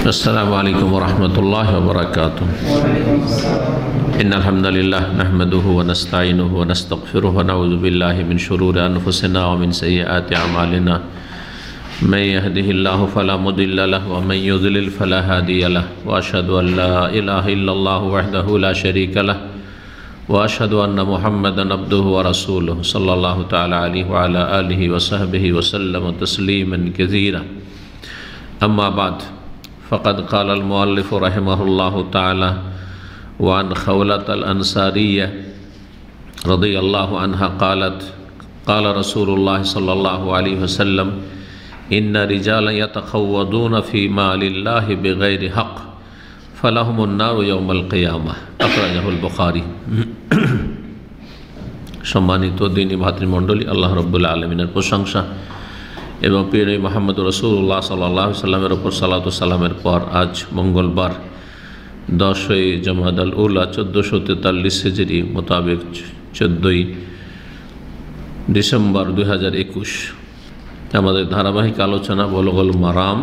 अस्सलामु अलैकुम वरहमतुल्लाहि वबरकातुहू। इन्नल हम्दुलिल्लाह नहमदुहु व नस्तईनुहु व नस्तगफिरुहु व नऊज़ु बिल्लाहि मिन शुरूरि अनफुसिना व मिन सय्यिआति अमालिना। मैं यहदिहिल्लाहु फला मुदिल्ल लहु व मैं युज़लिल फला हादिय लहु व अशहदु अन ला इलाहा इल्लल्लाहु वहदहु ला शरीका लहु व अशहदु अन्न मुहम्मदन अब्दुहु व रसूलुहु सल्लल्लाहु तआला अलैहि व अला आलिहि व सहबिहि व सल्लम तस्लीमन कसीरा। अम्मा बाद फ़क़द क़ालल मुअल्लिफ़ु रहिमहुल्लाहु तआला व अन खौलतल अंसारिय्यह रज़ियल्लाहु अन्हा क़ालत क़ाल रसूलुल्लाह सल्लल्लाहु अलैहि वसल्लम इन्ना रिजालन यतखव्वदून फ़ी मालिल्लाहि बिग़ैरि हक़् फलहुमुन नारु यौमल क़ियामह अख़रजहुल बुख़ारी। सम्मानित दीनी भातृमंडলী, আল্লাহ রাব্বুল আলামিনের প্রশংসা এবং প্রিয় মুহাম্মদ রাসূলুল্লাহ সাল্লাল্লাহু আলাইহি ওয়াসাল্লামের উপর সালাতু সালামের পর আজ মঙ্গলবার 10ই জমাদাল উলা 1443 হিজরি মোতাবেক 14ই ডিসেম্বর 2021 আমাদের ধারাবাহিক আলোচনা বুলুগুল মারাম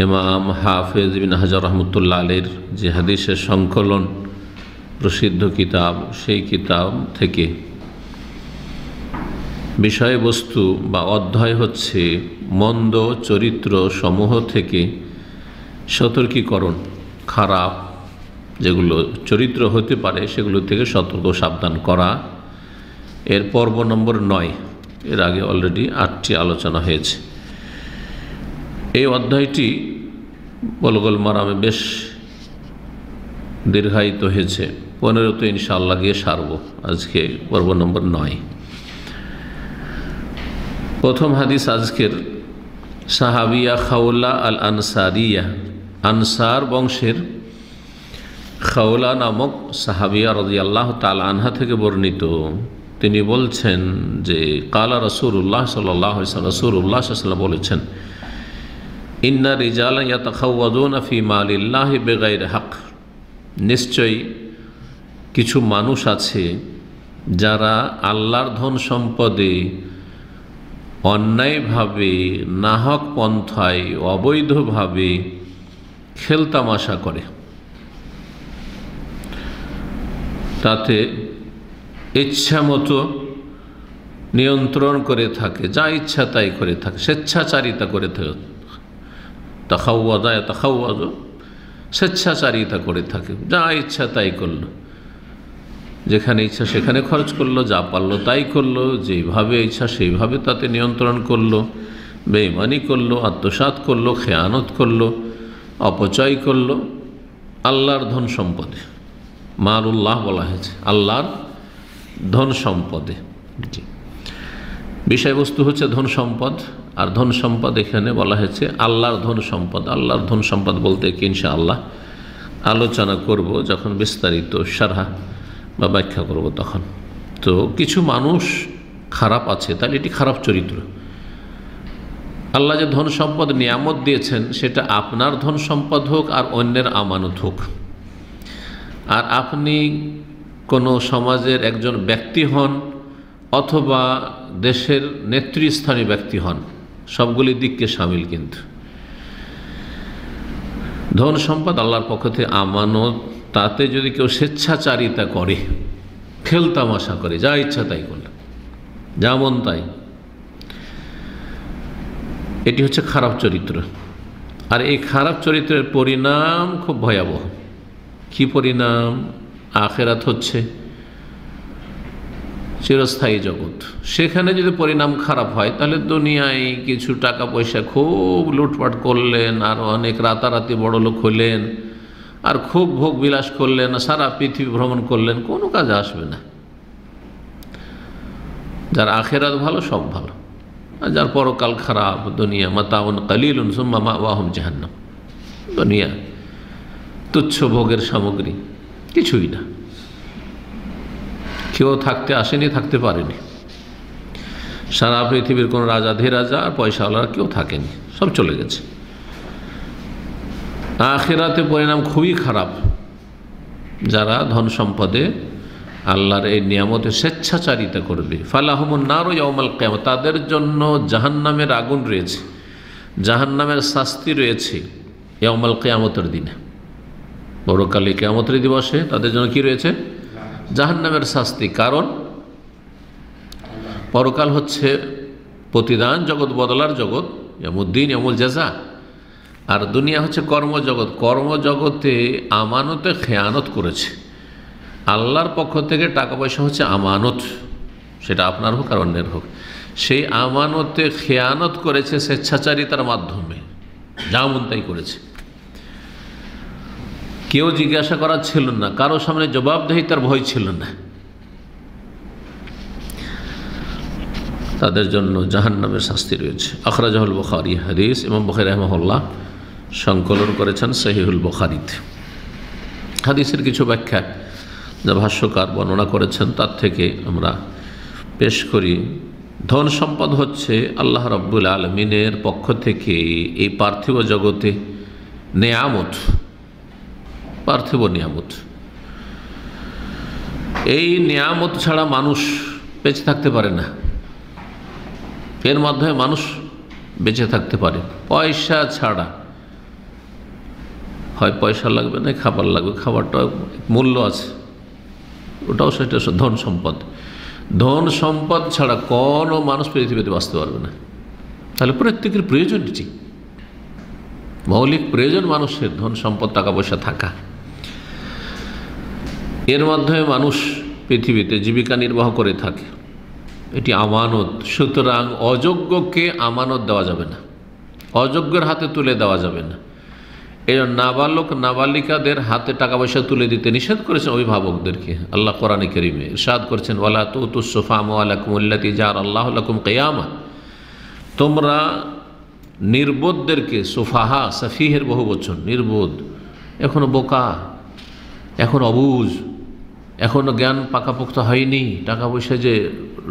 ইমাম হাফেজ ইবনে হাজার রহমতুল্লাহ আলাইহির যে হাদিসের সংকলন প্রসিদ্ধ কিতাব, সেই কিতাব থেকে বিষয়বস্তু বা অধ্যায় হচ্ছে মন্দ চরিত্র সমূহ থেকে সতর্কীকরণ। খারাপ যেগুলো চরিত্র হতে পারে সেগুলো থেকে সতর্ক সাবধান করা। এর পর্ব নম্বর 9। এর আগে অলরেডি 8টি আলোচনা হয়েছে। এই অধ্যায়টি বুলুগুল মারামে বেশ দীর্ঘায়িত হয়েছে। 15তে ইনশাআল্লাহ গিয়ে সারব। আজকে পর্ব নম্বর 9। প্রথম হাদিস আজকের সাহাবিয়া খাওলা আল আনসারিয়া, আনসার বংশের খাওলা নামক সাহাবিয়া রাদিয়াল্লাহু তাআলা আনহা থেকে বর্ণিত। তিনি বলছেন যে কালা রাসূলুল্লাহ সাল্লাল্লাহু আলাইহি ওয়াসাল্লাম, রাসূলুল্লাহ সাল্লাল্লাহু আলাইহি ওয়াসাল্লাম বলেছেন ইন্না রিজালান ইয়াতাখাওয়াদুনা ফি মালিল্লাহি বিগাইরি হক, নিশ্চয়ই কিছু মানুষ আছে যারা আল্লাহর ধন সম্পদে অন্যায়ভাবে, নাহক পন্থায়, অবৈধভাবে খেলতামাশা করে, তাতে ইচ্ছামতো নিয়ন্ত্রণ করে থাকে, যা ইচ্ছা তাই করে থাকে, স্বেচ্ছাচারিতা করে থাকে। তাখাওয়াদ স্বেচ্ছাচারিতা করে থাকে, যা ইচ্ছা তাই করলো, যেখানে ইচ্ছা সেখানে খরচ করলো, যা পারলো তাই করলো, যেভাবে ইচ্ছা সেইভাবে তাতে নিয়ন্ত্রণ করলো, বেঈমানি করলো, আত্মসাৎ করলো, খেয়ানত করলো, অপচয় করলো আল্লাহর ধন সম্পদে। মালুল্লাহ বলা হয়েছে আল্লাহর ধন সম্পদে। জি, বিষয়বস্তু হচ্ছে ধন সম্পদ, আর ধন সম্পদ এখানে বলা হয়েছে আল্লাহর ধন সম্পদ। আল্লাহর ধন সম্পদ বলতে কি ইনশাআল্লাহ আলোচনা করব যখন বিস্তারিত শারহা বা ব্যাখ্যা করব তখন। তো কিছু মানুষ খারাপ আছে, তাহলে এটি খারাপ চরিত্র। আল্লাহ যে ধন সম্পদ নিয়ামত দিয়েছেন সেটা আপনার ধন সম্পদ হোক আর অন্যের আমানত হোক, আর আপনি কোনো সমাজের একজন ব্যক্তি হন অথবা দেশের নেতৃস্থানীয় ব্যক্তি হন, সবগুলি দিককে শামিল। কিন্তু ধন সম্পদ আল্লাহর পক্ষ থেকে আমানত, তাতে যদি কেউ স্বেচ্ছাচারিতা করে, খেলতামাশা করে, যা ইচ্ছা তাই করল, যেমন তাই, এটি হচ্ছে খারাপ চরিত্র। আর এই খারাপ চরিত্রের পরিণাম খুব ভয়াবহ। কি পরিণাম? আখিরাত হচ্ছে চিরস্থায়ী জগৎ। সেখানে যদি পরিণাম খারাপ হয় তাহলে দুনিয়ায় কিছু টাকা পয়সা খুব লুটপাট করলেন, আর অনেক রাতারাতি বড়লোক হলেন, আর খুব ভোগ বিলাস করলেন, সারা পৃথিবী ভ্রমণ করলেন, কোনো কাজে আসবে না। যার আখিরাত ভালো সব ভালো, আর যার পরকাল খারাপ, দুনিয়া মাতাউন কালিলুন সুম্মা মাওয়াহুম জাহান্নাম, দুনিয়া তুচ্ছ ভোগের সামগ্রী, কিছুই না। কেউ থাকতে আসেনি, থাকতে পারেনি। সারা পৃথিবীর কোনো রাজা ধীরাজা আর পয়সাওয়ালারা কেউ থাকেনি, সব চলে গেছে। আখিরাতে পরিণাম খুবই খারাপ। যারা ধন সম্পদে আল্লাহর এই নিয়ামতে স্বেচ্ছাচারিতা করবে, ফালাহুমুন নারু ইয়াউমাল কিয়ামah, তাদের জন্য জাহান্নামের আগুন রয়েছে, জাহান্নামের শাস্তি রয়েছে ইয়াউমাল কিয়ামতের দিনে, পরকালে কিয়ামতের দিবসে তাদের জন্য কি রয়েছে? জাহান্নামের শাস্তি। কারণ পরকাল হচ্ছে প্রতিদান জগৎ, বদলার জগৎ, ইয়ামুদ্দিন ইয়ামুল জাযা। আর দুনিয়া হচ্ছে কর্মজগৎ। কর্মজগতে আমানতে খেয়ানত করেছে। আল্লাহর পক্ষ থেকে টাকা পয়সা হচ্ছে আমানত, সেটা আপনার হোক আর অন্যের হোক। সেই আমানতে খেয়ানত করেছে স্বেচ্ছাচারিতার মাধ্যমে, যেমন তাই করেছে। কেউ জিজ্ঞাসা করার ছিল না, কারো সামনে জবাবদিহিতার ভয় ছিল না। তাদের জন্য জাহান্নামের শাস্তি রয়েছে। আখরাজাহুল বুখারী, হাদিস ইমাম বুখারী রাহিমাহুল্লাহ সংকলন করেছেন সহিহুল বুখারীতে। হাদিসের কিছু ব্যাখ্যা যা ভাষ্যকার বর্ণনা করেছেন তার থেকে আমরা পেশ করি। ধন সম্পদ হচ্ছে আল্লাহ রাব্বুল আলামিনের পক্ষ থেকে এই পার্থিব জগতে নেয়ামত, পার্থিব নিয়ামত। এই নিয়ামত ছাড়া মানুষ বেঁচে থাকতে পারে না। এর মাধ্যমে মানুষ বেঁচে থাকতে পারে। পয়সা ছাড়া হয় পয়সা লাগবে না খাবার লাগবে, খাবারটা মূল্য আছে, ওটাও সেটা ধন সম্পদ। ধন সম্পদ ছাড়া কোনো মানুষ পৃথিবীতে বাঁচতে পারবে না। তাহলে প্রত্যেকের প্রয়োজন এটি, মৌলিক প্রয়োজন মানুষের ধন সম্পদ, টাকা পয়সা থাকা। এর মাধ্যমে মানুষ পৃথিবীতে জীবিকা নির্বাহ করে থাকে। এটি আমানত। সুতরাং অযোগ্যকে আমানত দেওয়া যাবে না, অযোগ্যের হাতে তুলে দেওয়া যাবে না। এই নাবালক নাবালিকাদের হাতে টাকা পয়সা তুলে দিতে নিষেধ করেছেন অভিভাবকদেরকে। আল্লাহ কোরআনে কারীমে ইরশাদ করেছেন, ওয়ালা তুতুস সুফাহা আমওয়ালাকুম আল্লাতী জাআলাল্লাহু লাকুম কিয়ামা, তোমরা নির্বোধদেরকে, সুফাহা সাফিহের বহু বচন, নির্বোধ, এখনো বোকা, এখন অবুঝ, এখনো জ্ঞান পাকাপোক্ত হয়নি, টাকা পয়সা যে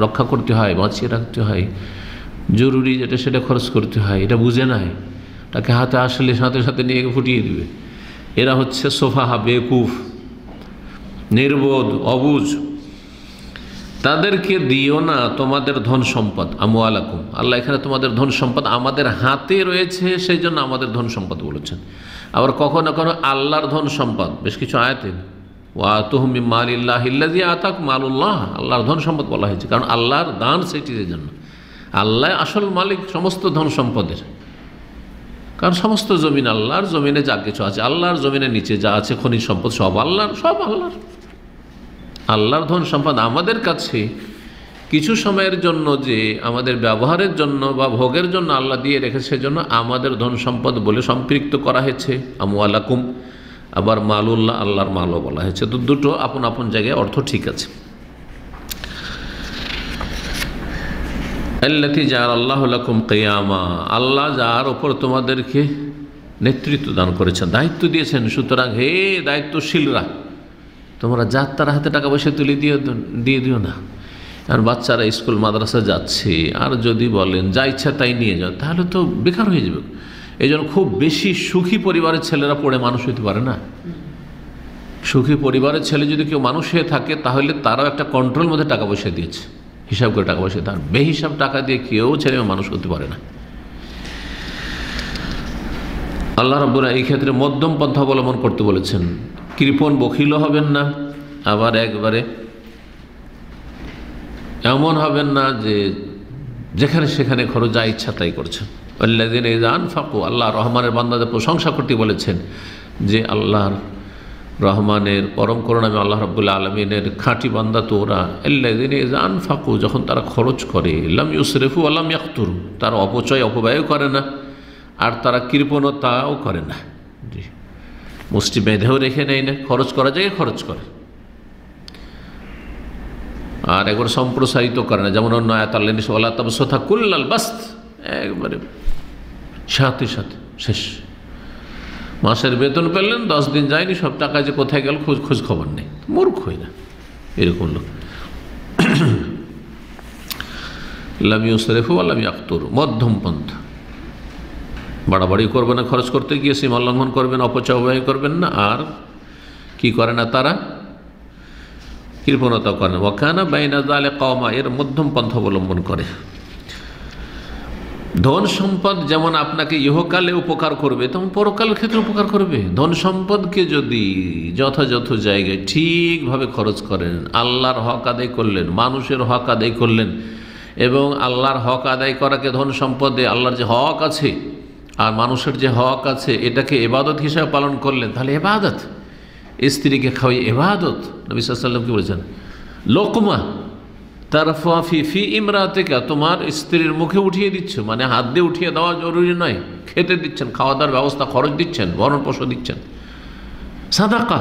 রক্ষা করতে হয়, বাঁচিয়ে রাখতে হয়, জরুরি যেটা সেটা খরচ করতে হয়, এটা বুঝে নাই, তাকে হাতে আসলে সাথে সাথে নিয়ে ফুটিয়ে দিবে। এরা হচ্ছে সোফাহা, বেকুফ, নির্বোধ, অবুঝ। তাদেরকে দিও না তোমাদের ধন সম্পদ, আমওয়ালাকুম। আল্লাহ এখানে তোমাদের ধন সম্পদ আমাদের হাতে রয়েছে, সেই জন্য আমাদের ধন সম্পদ বলেছেন। আবার কখনো কখনো আল্লাহর ধন সম্পদ, বেশ কিছু আয়াতে ওয়াতুহুম মিন মালিল্লাহিল্লাযী আতাকুম, মালুল্লাহ, আল্লাহর ধন সম্পদ বলা হয়েছে, কারণ আল্লাহর দান সেটির জন্য। আল্লাহ আসল মালিক সমস্ত ধন সম্পদের, কারণ সমস্ত জমিন আল্লাহর, জমিনে যা কিছু আছে আল্লাহর, জমিনের নিচে যা আছে খনিজ সম্পদ সব আল্লাহর, সব আল্লাহর। আল্লাহর ধন সম্পদ আমাদের কাছে কিছু সময়ের জন্য, যে আমাদের ব্যবহারের জন্য বা ভোগের জন্য আল্লাহ দিয়ে রেখেছে, সেজন্য আমাদের ধন সম্পদ বলে সম্পৃক্ত করা হয়েছে, আমওয়ালাকুম। আবার মালুল্লাহ, আল্লাহর মালও বলা হয়েছে। তো দুটো আপন আপন জায়গায় অর্থ ঠিক আছে। আল্লাতী জাআলাল্লাহু লাকুম কিয়ামা, আল্লাহ যার ওপর তোমাদেরকে নেতৃত্ব দান করেছেন, দায়িত্ব দিয়েছেন। সুতরাং হে দায়িত্বশীলরা, তোমরা যার তার হাতে টাকা পয়সা তুলে দিয়ে দিও না। আর বাচ্চারা স্কুল মাদ্রাসা যাচ্ছে, আর যদি বলেন যা ইচ্ছা তাই নিয়ে যাও, তাহলে তো বেকার হয়ে যাবে। এই জন্য খুব বেশি সুখী পরিবারের ছেলেরা পড়ে মানুষ হতে পারে না। সুখী পরিবারের ছেলে যদি কেউ মানুষ হয়ে থাকে, তাহলে তারাও একটা কন্ট্রোল মধ্যে টাকা পয়সা দিয়েছে, হিসাব করে টাকা পয়সা। তার বেহিসাব টাকা দিয়ে কেউ ছেলে মানুষ হতে পারে না। আল্লাহ রাব্বুল এই ক্ষেত্রে মধ্যম পন্থা অবলম্বন করতে বলেছেন। কৃপণ বখিলও হবেন না, আবার একবারে এমন হবেন না যে যেখানে সেখানে খরচ যা ইচ্ছা তাই করছেন। আল্লাযীনা ইযা আনফাকু, আল্লাহ রহমানের বান্দাদের প্রশংসা করতে বলেছেন যে আল্লাহর রহমানের পরম করুণাময় আল্লাহ রাব্বুল আলামিনের খাঁটি বান্দা তো ওরা। আল্লাযীনা ইযা আনফাকু, যখন তারা খরচ করে, লাম ইউসরিফু ওয়া লাম ইয়াকতুরু, তারা অপচয় অপব্যয় করে না, আর তারা কৃপণতাও করে না। জি, মুষ্টি বেঁধেও রেখে নেয় না, খরচ করা যায় খরচ করে, আর একবার সম্প্রসারিত করে না। যেমন অন্য আয়াত আল্লাহ নিস ওয়ালা তাবসুতা কুল্লাল বাসত, একবারে সাথে সাথে শেষ। মাসের বেতন পেলেন, 10 দিন যায়নি, সব টাকা যে কোথায় গেল খোঁজ খবর নেই। মূর্খ হই না এরকম লোক। লাম ইউসরিফু ওয়া লাম ইয়াকতুরু, মধ্যম পন্থা। বাড়াবাড়ি করবে না, খরচ করতে গিয়ে সীমা লঙ্ঘন করবেন, অপচয় ব্যয় করবেন না। আর কি করে না তারা? কৃপণতা করে না। ওয়া কানা বাইনা যালিকা কওমা, এর মধ্যম পন্থা অবলম্বন করে। ধন সম্পদ যেমন আপনাকে ইহকালে উপকার করবে তেমন পরকালের ক্ষেত্রে উপকার করবে। ধন সম্পদকে যদি যথাযথ জায়গায় ঠিকভাবে খরচ করেন, আল্লাহর হক আদায় করলেন, মানুষের হক আদায় করলেন, এবং আল্লাহর হক আদায় করাকে ধন সম্পদে আল্লাহর যে হক আছে আর মানুষের যে হক আছে এটাকে ইবাদত হিসাবে পালন করলেন, তাহলে ইবাদত। স্ত্রীকে খাওয়াই ইবাদত। নবী সাল্লাল্লাহু আলাইহি ওয়াসাল্লাম কি বলেছেন? লোকমা তারফা ফি ইমরাতিকা, তোমার স্ত্রীর মুখে উঠিয়ে দিচ্ছ, মানে হাত দিয়ে উঠিয়ে দেওয়া জরুরি নয়, খেতে দিচ্ছেন, খাওয়া দাওয়ার ব্যবস্থা, খরচ দিচ্ছেন, ভরণ পোষণ দিচ্ছেন, সাদাকা।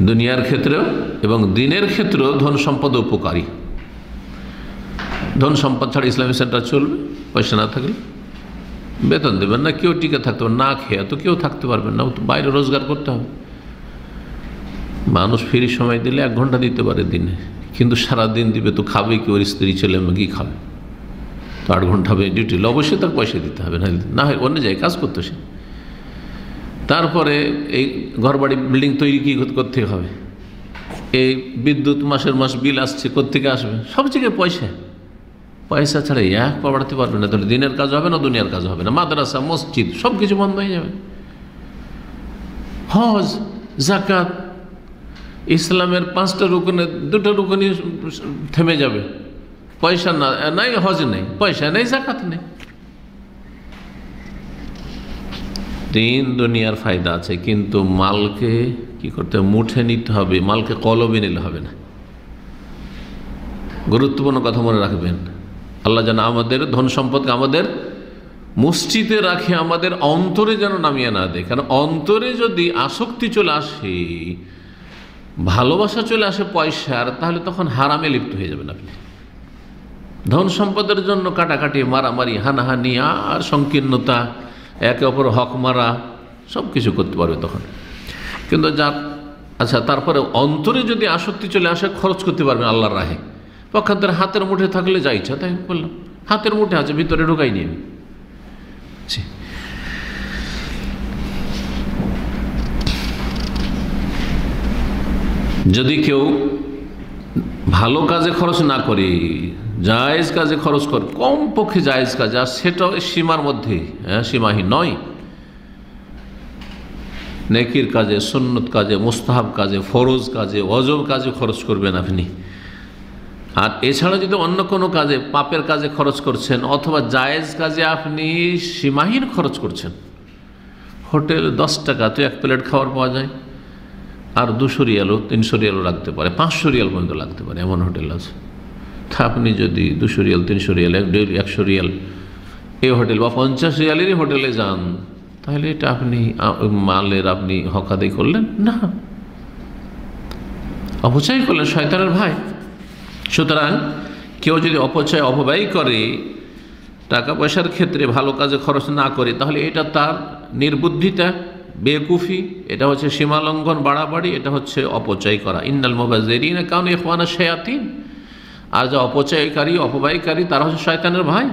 দুনিয়ার ক্ষেত্রেও এবং দিনের ক্ষেত্রেও ধন সম্পদ উপকারী। ধন সম্পদ ছাড়া ইসলামী সেন্টার চলবে? পয়সা না থাকলে বেতন দেবেন না, কেউ টিকে থাকতে পারবে না, খেয়ে তো কেউ থাকতে পারবেন না, বাইরে রোজগার করতে হবে। মানুষ ফ্রি সময় দিলে 1 ঘন্টা দিতে পারে দিনে, কিন্তু সারাদিন দিবে তো খাবে কি? ওর স্ত্রী ছেলে কি খাবে? তো 8 ঘন্টা হবে ডিউটি, অবশ্যই তার পয়সা দিতে হবে, না হয় অন্য জায়গায় কাজ করতে সে। তারপরে এই ঘরবাড়ি বিল্ডিং তৈরি কি করতে হবে, এই বিদ্যুৎ মাসের মাস বিল আসছে, কোত্থেকে আসবে? সব জায়গায় পয়সা। পয়সা ছাড়া এক পা বাড়াতে পারবে না, তাহলে দিনের কাজ হবে না, দুনিয়ার কাজ হবে না। মাদ্রাসা, মসজিদ সব কিছু বন্ধ হয়ে যাবে। হজ, যাকাত, ইসলামের 5টা রুকনে 2টা রুকনই থেমে যাবে। পয়সা না নাই, হজ নেই, পয়সা নেই, যাকাত নেই। দিন দুনিয়ার ফায়দা আছে, কিন্তু মালকে কি করতে হবে? মুঠে নিতে হবে, মালকে কলবে নিলে হবে না। গুরুত্বপূর্ণ কথা মনে রাখবেন, আল্লাহ যেন আমাদের ধন সম্পদকে আমাদের মুষ্টিতে রাখে, আমাদের অন্তরে যেন নামিয়ে না দেয়। কারণ অন্তরে যদি আসক্তি চলে আসে, ভালোবাসা চলে আসে পয়সার, তাহলে তখন হারামে লিপ্ত হয়ে যাবেন আপনি। ধন সম্পদের জন্য কাটাকাটি, মারামারি, হানাহানি আর সংকীর্ণতা, একে অপর হক মারা, সব কিছু করতে পারবে তখন। কিন্তু যার আচ্ছা, তারপরে অন্তরে যদি আসক্তি চলে আসে, খরচ করতে পারবেন আল্লাহর রাহে। পক্ষান্তরে হাতের মুঠে থাকলে যা ইচ্ছা তাই বললাম, হাতের মুঠে আছে, ভিতরে ঢুকাই নিয়ে। যদি কেউ ভালো কাজে খরচ না করে, জায়েজ কাজে খরচ করে, কমপক্ষে জায়েজ কাজে, আর সেটাও সীমার মধ্যে, সীমাহীন নয়, নেকির কাজে, সুন্নত কাজে, মুস্তাহাব কাজে, ফরজ কাজে, ওয়াজিব কাজে খরচ করবেন আপনি। আর এছাড়া যদি অন্য কোনো কাজে, পাপের কাজে খরচ করছেন, অথবা জায়েজ কাজে আপনি সীমাহীন খরচ করছেন। হোটেল 10 টাকা তো 1 প্লেট খাবার পাওয়া যায়, আর 200 রিয়ালও 300 রিয়ালও লাগতে পারে, 500 রিয়াল পর্যন্ত লাগতে পারে, এমন হোটেল আছে। তা আপনি যদি 200 রিয়াল, 300 রিয়াল, 100 রিয়াল এই হোটেল বা 50 রিয়ালেরই হোটেলে যান, তাহলে এটা আপনি মালের আপনি হক আদায় করলেন না, অপচয় করলেন, শয়তানের ভাই। সুতরাং কেউ যদি অপচয়, অপব্যয় করে, টাকা পয়সার ক্ষেত্রে ভালো কাজে খরচ না করে, তাহলে এটা তার নির্বুদ্ধিতা, বেকুফি, এটা হচ্ছে সীমালঙ্ঘন, বাড়াবাড়ি, এটা হচ্ছে অপচয় করা। ইন্নাল মুবাযযিরিনা কানু ইখওয়ানা শায়াতিন। আর যা অপচয়কারী, অপব্যয়কারী, তারা হচ্ছে শয়তানের ভাই।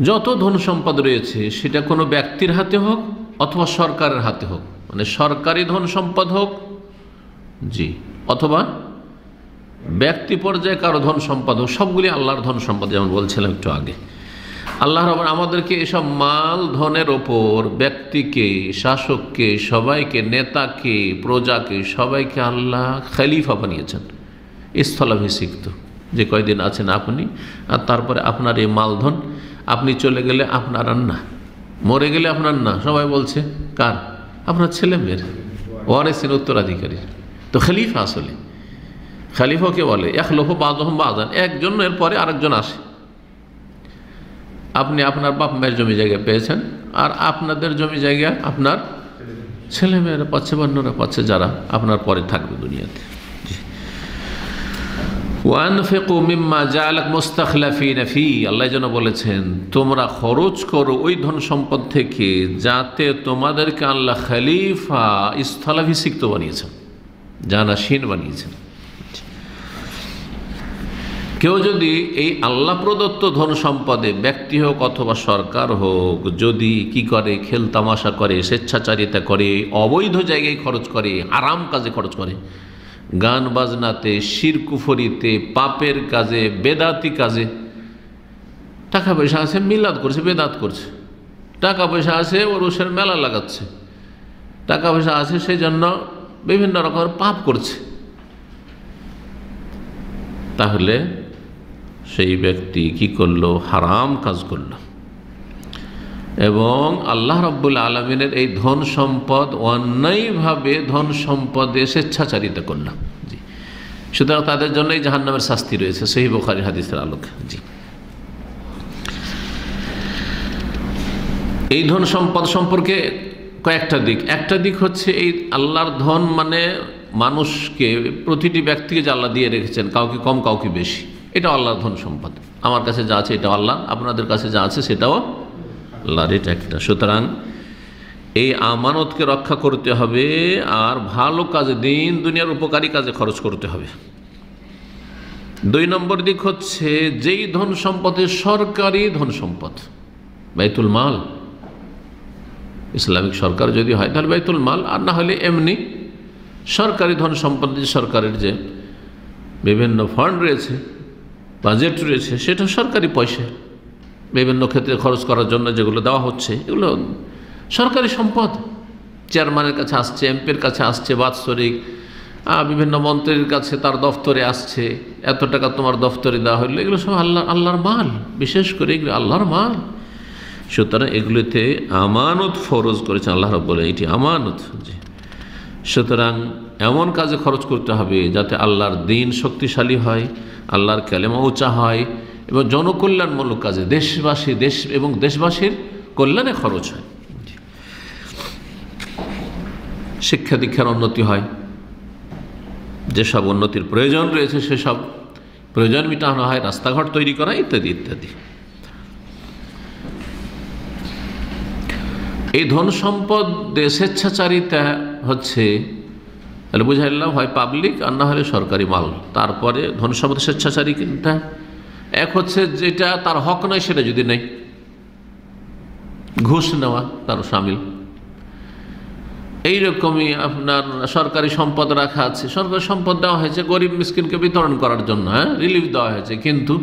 যত ধন সম্পদ রয়েছে, সেটা কোনো ব্যক্তির হাতে হোক অথবা সরকারের হাতে হোক, মানে সরকারি ধন সম্পদ হোক, জি, অথবা ব্যক্তি পর্যায়ে কারো ধন সম্পদ হোক, সবগুলি আল্লাহর ধন সম্পদ। যেমন বলছিলাম একটু আগে, আল্লাহ রাব্বুল আমাদেরকে এসব মাল ধনের ওপর ব্যক্তিকে, শাসককে, সবাইকে, নেতাকে, প্রজাকে, সবাইকে আল্লাহ খলিফা বানিয়েছেন, স্থলাভিষিক্ত। যে কয়দিন আছেন আপনি, আর তারপরে আপনার এই মালধন, আপনি চলে গেলে আপনার আর না, মরে গেলে আপনার না, সবাই বলছে কার? আপনার ছেলে মেয়ের, ওয়ারিসিন, উত্তরাধিকারী। তো খলিফা, আসলে খলিফাকে বলে ইয়াখলুফু বাযুহুম বাযান, একজনের পরে আরেকজন আসে। আপনি আপনার বাপ মায়ের জমি জায়গা পেয়েছেন, আর আপনাদের জমি জায়গা আপনার ছেলেমেয়েরা পাচ্ছে, বান্যরা পাচ্ছে, যারা আপনার পরে থাকবে দুনিয়াতে। ওয়ানফিকু মিম্মা জাআলাকুম মুস্তাখলাফিনা ফি, আল্লাহ যেন বলেছেন তোমরা খরচ করো ওই ধন সম্পদ থেকে যাতে তোমাদেরকে আল্লাহ খলিফা, স্থলাভিষিক্ত বানিয়েছেন, জানাশীন বানিয়েছেন। কেউ যদি এই আল্লাহ প্রদত্ত ধন সম্পদে, ব্যক্তি হোক অথবা সরকার হোক, যদি কি করে, খেল তামাশা করে, স্বেচ্ছাচারিতা করে, অবৈধ জায়গায় খরচ করে, হারাম কাজে খরচ করে, গান বাজনাতে, শিরকুফরিতে, পাপের কাজে, বেদাতি কাজে, টাকা পয়সা আছে মিলাদ করছে, বেদাত করছে, টাকা পয়সা আছে ওরসের মেলা লাগাচ্ছে, টাকা পয়সা আছে সেই জন্য বিভিন্ন রকমের পাপ করছে, তাহলে সেই ব্যক্তি কি করলো? হারাম কাজ করলো এবং আল্লাহ রাব্বুল আলামিনের এই ধন সম্পদ অন্যায়ভাবে ধন সম্পদে স্বেচ্ছাচারিতা করলো। জি, সুতরাং তাদের জন্যই জাহান্নামের শাস্তি রয়েছে, সহিহ বুখারী হাদিসের আলোকে। জি, এই ধন সম্পদ সম্পর্কে কয়েকটা দিক। একটা দিক হচ্ছে এই আল্লাহর ধন মানে মানুষকে, প্রতিটি ব্যক্তিকে যে আল্লাহ দিয়ে রেখেছেন, কাউকে কম কাউকে বেশি, এটা আল্লাহর ধন সম্পদ। আমার কাছে যা আছে এটা আল্লাহ, আপনাদের কাছে যা আছে সেটাও আল্লাহর, এটা একটা। সুতরাং এই আমানতকে রক্ষা করতে হবে আর ভালো কাজে, দিন দুনিয়ার উপকারী কাজে খরচ করতে হবে। 2 নম্বর দিক হচ্ছে যেই ধন সম্পদের সরকারি ধন সম্পদ, বাইতুল মাল, ইসলামিক সরকার যদি হয় তাহলে বাইতুল মাল, আর না হলে এমনি সরকারি ধন সম্পদ, সরকারের যে বিভিন্ন ফান্ড রয়েছে, বাজেট রয়েছে, সেটা সরকারি পয়সা বিভিন্ন ক্ষেত্রে খরচ করার জন্য যেগুলো দেওয়া হচ্ছে, এগুলো সরকারি সম্পদ। চেয়ারম্যানের কাছে আসছে, এমপির কাছে আসছে বাৎসরিক, বিভিন্ন মন্ত্রীর কাছে তার দফতরে আসছে, এত টাকা তোমার দফতরে দেওয়া হলো, এগুলো সব আল্লাহর মাল, বিশেষ করে এগুলো আল্লাহর মাল। সুতরাং এগুলিতে আমানত ফরজ করেছেন আল্লাহ রাব্বুল আলামিন, এটি আমানত। জি, সুতরাং এমন কাজে খরচ করতে হবে যাতে আল্লাহর দ্বীন শক্তিশালী হয়, আল্লাহর কালেমা উঁচা হয় এবং জনকল্যাণমূলক কাজে, দেশ এবং দেশবাসীর কল্যাণে খরচ হয়। শিক্ষা দীক্ষার উন্নতি হয়, যেসব উন্নতির প্রয়োজন রয়েছে সেসব প্রয়োজন মেটানো হয়, রাস্তাঘাট তৈরি করা ইত্যাদি ইত্যাদি। এই ধন সম্পদ স্বেচ্ছাচারিতা হচ্ছে, তাহলে বুঝাইলাম হয় পাবলিক আর না হলে সরকারি মাল। তারপরে ধন সম্পদ স্বেচ্ছাচারিতা এক হচ্ছে যেটা তার হক নয় সেটা যদি নেই, ঘুষ নেওয়া তারও সামিল। এইরকমই আপনার সরকারি সম্পদ রাখা আছে, সরকারি সম্পদ দেওয়া হয়েছে গরিব মিসকিনকে বিতরণ করার জন্য, হ্যাঁ, রিলিফ দেওয়া হয়েছে, কিন্তু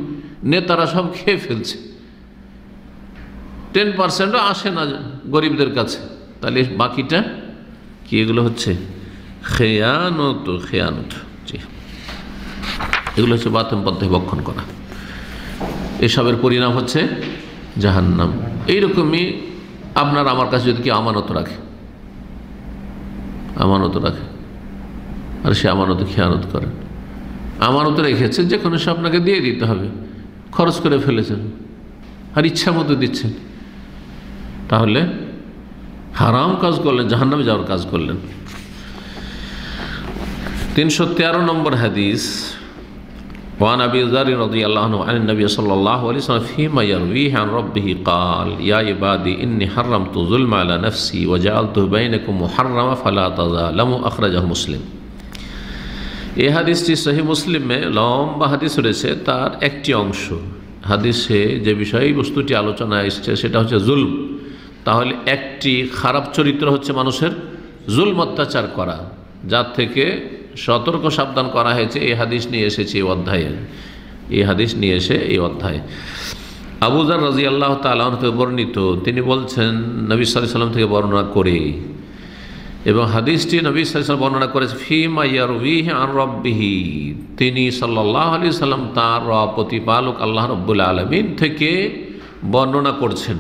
নেতারা সব খেয়ে ফেলছে, 10%ও আসে না গরিবদের কাছে, তাহলে বাকিটা কি? এগুলো হচ্ছে খেয়ানত। জি, এগুলো হচ্ছে বাতেন পথে ভক্ষণ করা, এসবের পরিণাম হচ্ছে জাহান্নাম। এইরকমই আপনার আমার কাছে যদি কেউ আমানত রাখে আর সে আমানত খেয়ানত করে, আমানত রেখেছে যে কোনো সে আপনাকে দিয়ে দিতে হবে, খরচ করে ফেলেছেন আর ইচ্ছা মতো দিচ্ছেন, তাহলে হারাম কাজ করলেন, জাহান্নামে যাওয়ার কাজ করলেন। 313 নম্বর হাদিস, وعن أبي ذر رضي الله عنه عن النبي صلى الله عليه وسلم فيما يرويه عن ربه قال يا عبادي إني حرمت الظلم على نفسي وجعلته بينكم محرما فلا تظالموا أخرجه مسلم। এই হাদিসটি সহিহ মুসলিমে লম্বা হাদিস রয়েছে, তার একটি অংশ হাদিসে যে বিষয়বস্তুটি আলোচনা এসছে সেটা হচ্ছে জুলম। তাহলে একটি খারাপ চরিত্র হচ্ছে মানুষের জুলম, অত্যাচার করা, যার থেকে সতর্ক সাবধান করা হয়েছে। এই হাদিস নিয়ে এসেছে এই অধ্যায়ে, আবু যার রাদিয়াল্লাহু তাআলা আনহু থেকে বর্ণিত, তিনি বলছেন নবী সাল্লাল্লাহু আলাইহি ওয়াসাল্লাম থেকে বর্ণনা করে, এবং হাদিসটি নবী সাল্লাল্লাহু আলাইহি ওয়াসাল্লাম বর্ণনা করেছে ফিমা ইয়ারউইহি আন রাব্বিহি, তিনি সাল্লাল্লাহু আলাইহি ওয়াসাল্লাম তার প্রতিপালক আল্লাহ রাব্বুল আলামিন থেকে বর্ণনা করছেন।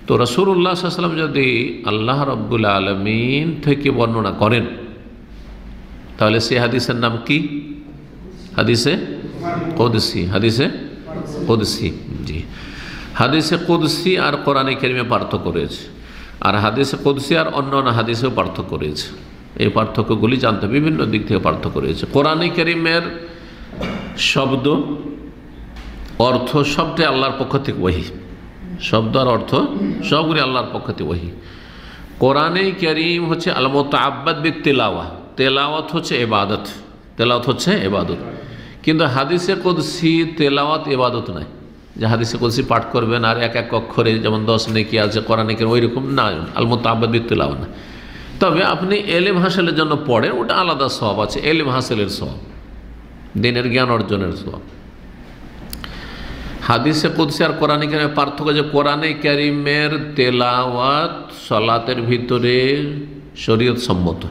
তো রাসূলুল্লাহ সাল্লাল্লাহু আলাইহি ওয়াসাল্লাম যদি আল্লাহ রাব্বুল আলামিন থেকে বর্ণনা করেন তাহলে সেই হাদিসের নাম কি? হাদিসে কুদসি। জি, হাদিসে কুদসি আর কোরআনে কারিমে পার্থক্য রয়েছে, আর হাদিসে কুদসি আর অন্যান্য হাদিসেও পার্থক্য রয়েছে। এই পার্থক্যগুলি জানতে বিভিন্ন দিক থেকে পার্থক্য রয়েছে। কোরআনে কারিমের শব্দ অর্থ সবটাই আল্লাহর পক্ষ থেকে ওহী, শব্দ আর অর্থ সবগুলি আল্লাহর পক্ষ থেকে ওহী। কোরআনে কারিম হচ্ছে আল মুতাআব্বাদ বিত তিলাওয়া, তেলাওয়াত হচ্ছে ইবাদত, কিন্তু হাদিসে কুদসি তেলাওয়াত ইবাদত নয়, যে হাদিসে কুদসি পাঠ করবেন আর এক এক অক্ষরে যেমন 10 নেকি আছে কোরআন নেকি ওই রকম না, আল মুতাআব্বাদ বিতিলাওয়াত না। তবে আপনি এলেম হাসিলের জন্য পড়েন, ওটা আলাদা সওয়াব আছে, এলেম হাসিলের সওয়াব, দিনের জ্ঞান অর্জনের সওয়াব। হাদিসে কুদসি আর কোরআনে কারিমের পার্থক্য যে কোরআনে কারিমের তেলাওয়াত সালাতের ভিতরে শরীয়ত সম্মত,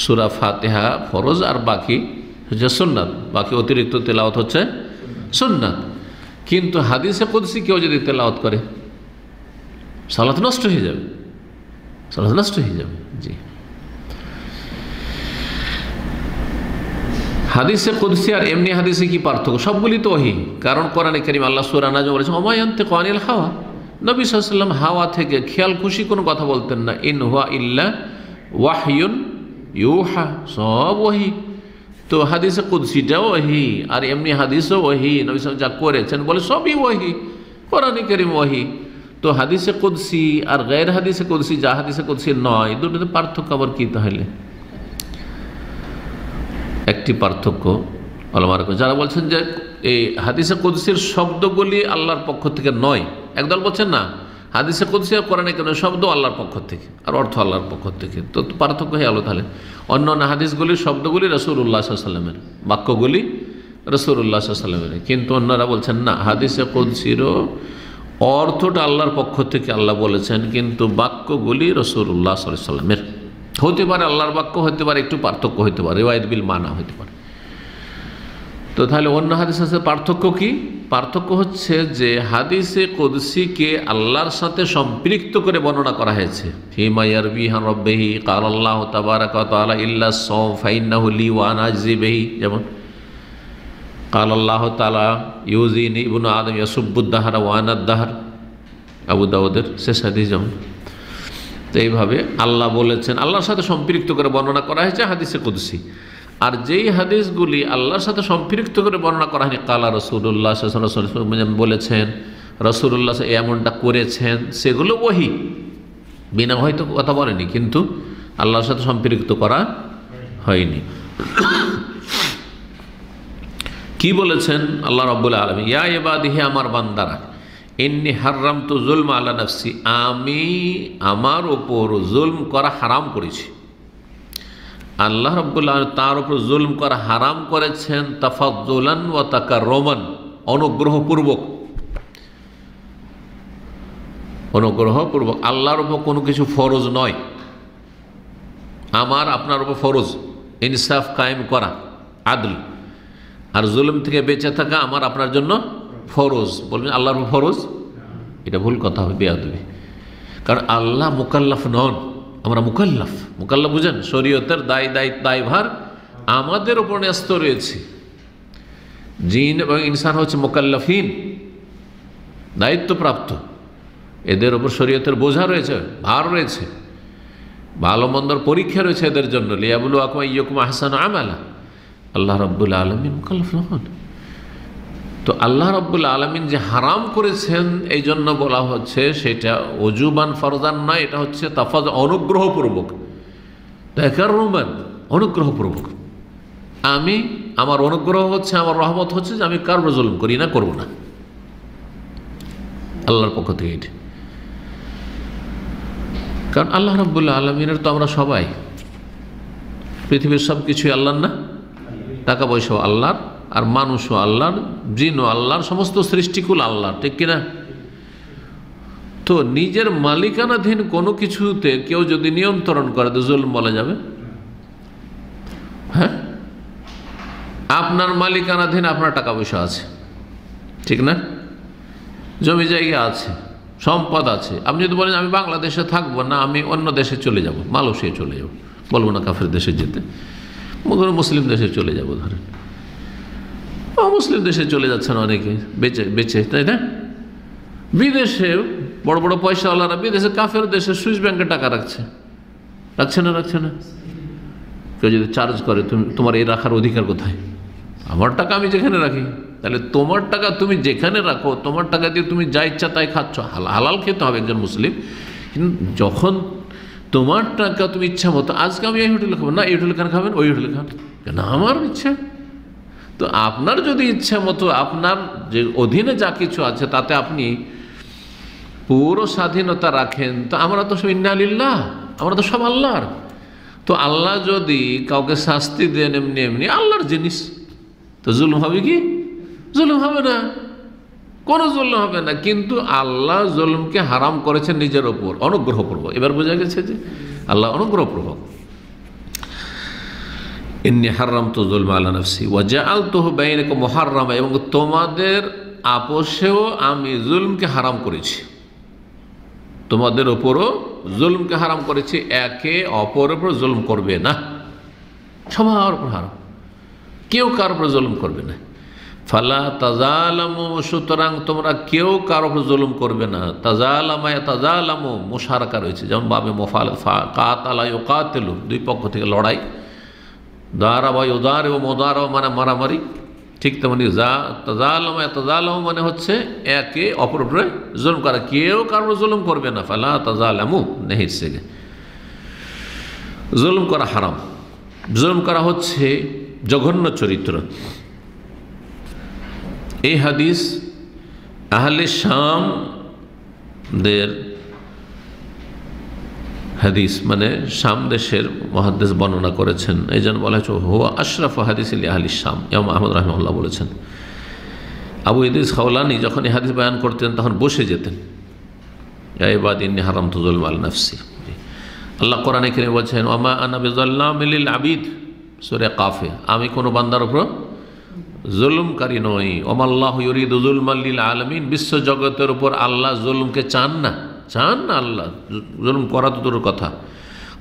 সূরা ফাতিহা ফরজ আর বাকি হচ্ছে সুন্নাত, বাকি অতিরিক্ত তেলাওয়াত হচ্ছে সুন্নাত। কিন্তু হাদিসে কুদসি কেউ যদি তেলাওয়াত করে সালাত নষ্ট হয়ে যাবে, সালাত নষ্ট হয়ে যাবে। জি, হাদিসে কুদসি আর এমনি হাদিসে কি পার্থক্য? সবগুলি তো ওহী, কারণ কোরআনে কারীম আল্লাহ সূরা নাজম বলেছেন ওয়া মা ইয়ানতিকু আনিল হাওয়া, নবী সাল্লাল্লাহু আলাইহি ওয়াসাল্লাম হাওয়া থেকে খেয়াল খুশি কোনো কথা বলতেন না। ইন হুয়া ইল্লা ওয়াহয়ুন ইউহা, সব ওহী। তো হাদিসে কুদসিটাও ওহী আর এমনি হাদিসও ওহী, নবী সাল্লাল্লাহু আলাইহি ওয়াসাল্লাম যা করেছেন বলে সবই ওহী, কোরআনে কারীম ওহী। তো হাদিসে কুদসি আর গায়র হাদিসে কুদসি, যা হাদিসে কুদসি নয়, দুটোতে পার্থক্য আবার কি? তাহলে একটি পার্থক্য আলমার যারা বলছেন যে এই হাদিসে কুদসির শব্দগুলি আল্লাহর পক্ষ থেকে নয়, একদল বলছেন না হাদিসে কুদসি আর কোরআনে কারীমের শব্দ আল্লাহর পক্ষ থেকে আর অর্থ আল্লাহর পক্ষ থেকে, তো পার্থক্য হয়ে গেল। তাহলে অন্য অন্য হাদিসগুলির শব্দগুলি রাসূলুল্লাহ সাল্লাল্লাহু আলাইহি ওয়াসাল্লামের, বাক্যগুলি রাসূলুল্লাহ সাল্লাল্লাহু আলাইহি ওয়াসাল্লামের, কিন্তু অন্যরা বলছেন না হাদিসে কুদসিরও অর্থটা আল্লাহর পক্ষ থেকে আল্লাহ বলেছেন, কিন্তু বাক্যগুলি রাসূলুল্লাহ সাল্লাল্লাহু আলাইহি ওয়াসাল্লামের। হতে পারে আল্লাহর বাক্য, হতে পারে একটু পার্থক্য হতে পারে, রিওয়ায়াত বিল মানা হতে পারে। তো তাহলে অন্য হাদিসের সাথে পার্থক্য কি? পার্থক্য হচ্ছে যে হাদিসে কুদসিকে আল্লাহর সাথে সম্পৃক্ত করে বর্ণনা করা হয়েছে। ফিমা ইয়ারবিহি আন রাব্বিহি ক্বালা আল্লাহু তাবারাকা ওয়া তাআলা ইল্লা সাওম ফাইন্নাহু লি ওয়া আনা আজজি বিহি, যেমন ক্বালা আল্লাহু তাআলা ইউজিনি ইবনু আদম ইয়াসুব্বুদ দাহরা ওয়া আনা আদ-দাহর, আবু দাউদের শেষ হাদিস। যেমন তো এইভাবে আল্লাহ বলেছেন, আল্লাহর সাথে সম্পৃক্ত করে বর্ণনা করা হয়েছে হাদিসে কুদসি। আর যেই হাদিসগুলি আল্লাহর সাথে সম্পৃক্ত করে বর্ণনা করা হয়নি, কালা রাসূলুল্লাহ সাল্লাল্লাহু আলাইহি ওয়াসাল্লাম বলেছেন, রাসূলুল্লাহ এমনটা করেছেন, সেগুলো ওহী, বিনা হয়তো কথা বলেনি, কিন্তু আল্লাহর সাথে সম্পৃক্ত করা হয়নি। কি বলেছেন আল্লাহ রাব্বুল আলামিন? ইয়া ইবাদিহি, আমার বান্দারা, ইন্নী হাররামতু যুলমা আলা নাফসি, আমি আমার ওপর জুলম করা হারাম করেছি। আল্লাহ রাব্বুল আলামিন তার উপর জুলম করা হারাম করেছেন তাফাজ্জুলান ওয়া তাকাররুমান, অনুগ্রহপূর্বক, অনুগ্রহপূর্বক। আল্লাহর উপর কোনো কিছু ফরজ নয়, আমার আপনার উপর ফরজ ইনসাফ কায়েম করা, আদল, আর জুলম থেকে বেঁচে থাকা আমার আপনার জন্য ফরজ। বলবেন আল্লাহর উপর ফরজ, এটা ভুল কথা হবে, বেয়াদবি। কারণ আল্লাহ মুকাল্লাফ নন, আমরা মুকাল্লাফ। মুকাল্লাফ বুঝেন? শরীয়তের দায়ভার আমাদের উপর ন্যস্ত রয়েছে। জিন এবং ইনসান হচ্ছে মুকাল্লাফিন, দায়িত্বপ্রাপ্ত, এদের উপর শরীয়তের বোঝা রয়েছে, ভার রয়েছে, ভালো মন্দর পরীক্ষা রয়েছে এদের জন্য। লিয়াবলুয়াকুম আইয়ুকুম আহসানু আমালা। আল্লাহ রাব্বুল আলামিন মুকাল্লাফ নন। তো আল্লাহ রাব্বুল আলামিন যে হারাম করেছেন, এই জন্য বলা হচ্ছে সেটা ওজুবান ফরজান নয়, এটা হচ্ছে তাফাজ, অনুগ্রহপূর্বক, তাকাররুমান, অনুগ্রহপূর্বক। আমি, আমার অনুগ্রহ হচ্ছে, আমার রহমত হচ্ছে যে আমি কারো জুলুম করি না, করব না, আল্লাহর পক্ষ থেকে এটা। কারণ আল্লাহ রাব্বুল আলামিনের তো আমরা সবাই, পৃথিবীর সব কিছুই আল্লাহর না, টাকা পয়সাও আল্লাহর, আর মানুষও আল্লাহর, জিনও আল্লাহর, সমস্ত সৃষ্টিকুল আল্লাহর, ঠিক কিনা? তো নিজের মালিকানাধীন কোনো কিছুতে কেউ যদি নিয়ন্ত্রণ করে তো জুলম বলা যাবে? হ্যাঁ, আপনার মালিকানাধীন আপনার টাকা পয়সা আছে, ঠিক না? জমি জায়গা আছে, সম্পদ আছে। আপনি যদি বলেন আমি বাংলাদেশে থাকবো না, আমি অন্য দেশে চলে যাব, মালয়েশিয়া চলে যাব, বলবো না কাফের দেশে যেতে, ধরুন মুসলিম দেশে চলে যাব, ধরেন মুসলিম দেশে চলে যাচ্ছেন অনেকে বেচে, তাই না? বিদেশে বড় বড় পয়সাওয়ালারা বিদেশে কাফের দেশে সুইস ব্যাংকে টাকা রাখছে না? কেউ যদি চার্জ করে, তোমার এই রাখার অধিকার কোথায়? আমার টাকা আমি যেখানে রাখি। তাহলে তোমার টাকা তুমি যেখানে রাখো, তোমার টাকা দিয়ে তুমি যা ইচ্ছা তাই খাচ্ছ, হালাল খেতে হবে একজন মুসলিম। কিন্তু যখন তোমার টাকা তুমি ইচ্ছা মতো, আজকে আমি এই হোটেলে খাবো না, এই হোটেলে কেন খাবেন, ওই হোটেলে খাবেন না, আমার ইচ্ছা। তো আপনার যদি ইচ্ছা মতো আপনার যে অধীনে যা কিছু আছে তাতে আপনি পুরো স্বাধীনতা রাখেন, তো আমরা তো সব ইন্না লিল্লাহ, আমরা তো সব আল্লাহর। তো আল্লাহ যদি কাউকে শাস্তি দেন এমনি এমনি, আল্লাহর জিনিস, তো জুলুম হবে কি? জুলুম হবে না, কোনো জুলুম হবে না। কিন্তু আল্লাহ জুলুমকে হারাম করেছেন নিজের ওপর অনুগ্রহপূর্বক। এবার বোঝা গেছে যে আল্লাহ অনুগ্রহপূর্বক। ইন্নী হারামতু যুলমা আলা নাফসি ওয়া জাআলতুহু বাইনাকুম মুহাররামা, এবং তোমাদের আপোষেও আমি জুলমকে হারাম করেছি, তোমাদের ওপরও জুলমকে হারাম করেছি। একে অপরের উপর জুলম করবে না, সবার উপর হারাম, কেউ কার উপর জুলম করবে না। ফালা তাজালামু, সুতরাং তোমরা কেউ কার উপর জুলুম করবে না। তাজালামা তাজালামু মুশারাকা রয়েছে, যেমন বাবে মুফালাত, কাতালা ইউকাতিলু, দুই পক্ষ থেকে লড়াই, দারাবা ইউদার এবং মুদারা মানে মারামারি, ঠিক তেমনি তাজালামা তাজালামু মানে হচ্ছে একে অপরের উপরে জুলুম করা, কেউ কার উপর জুলুম করবে না। ফালা তাজালামু নেই, জুলুম করা হারাম, জুলুম করা হচ্ছে জঘন্য চরিত্র। এই হাদিস আহলে শামদের হাদিস, মানে শাম দেশের মুহাদ্দিস বর্ণনা করেছেন। এই জন্য বলা হচ্ছে হুয়া আশরাফ হাদিস আহলে শাম, ইমাম আহমদ রাহিমাহুল্লাহ বলেছেন। আবু ইদ্রিস খাওলানি যখন এই হাদিস বয়ান করতেন তখন বসে যেতেন। ইয়া ইবাদি ইন্নী হারামতু যুলমা আলা নাফসি। আল্লাহ কোরআনে কারীমে বলছেন ওয়া মা আনা বিযাল্লামিল লিল আবিদ, সূরা কাফে, আমি কোনো বান্দার উপর জুলুমকারী নই। ওমাল্লাহু ইউরিদু যুলমান লিল আলামিন, বিশ্ব জগতের উপর আল্লাহ জুলুমকে চান না, চান না আল্লাহ, জুলুম করা তো দূরের কথা।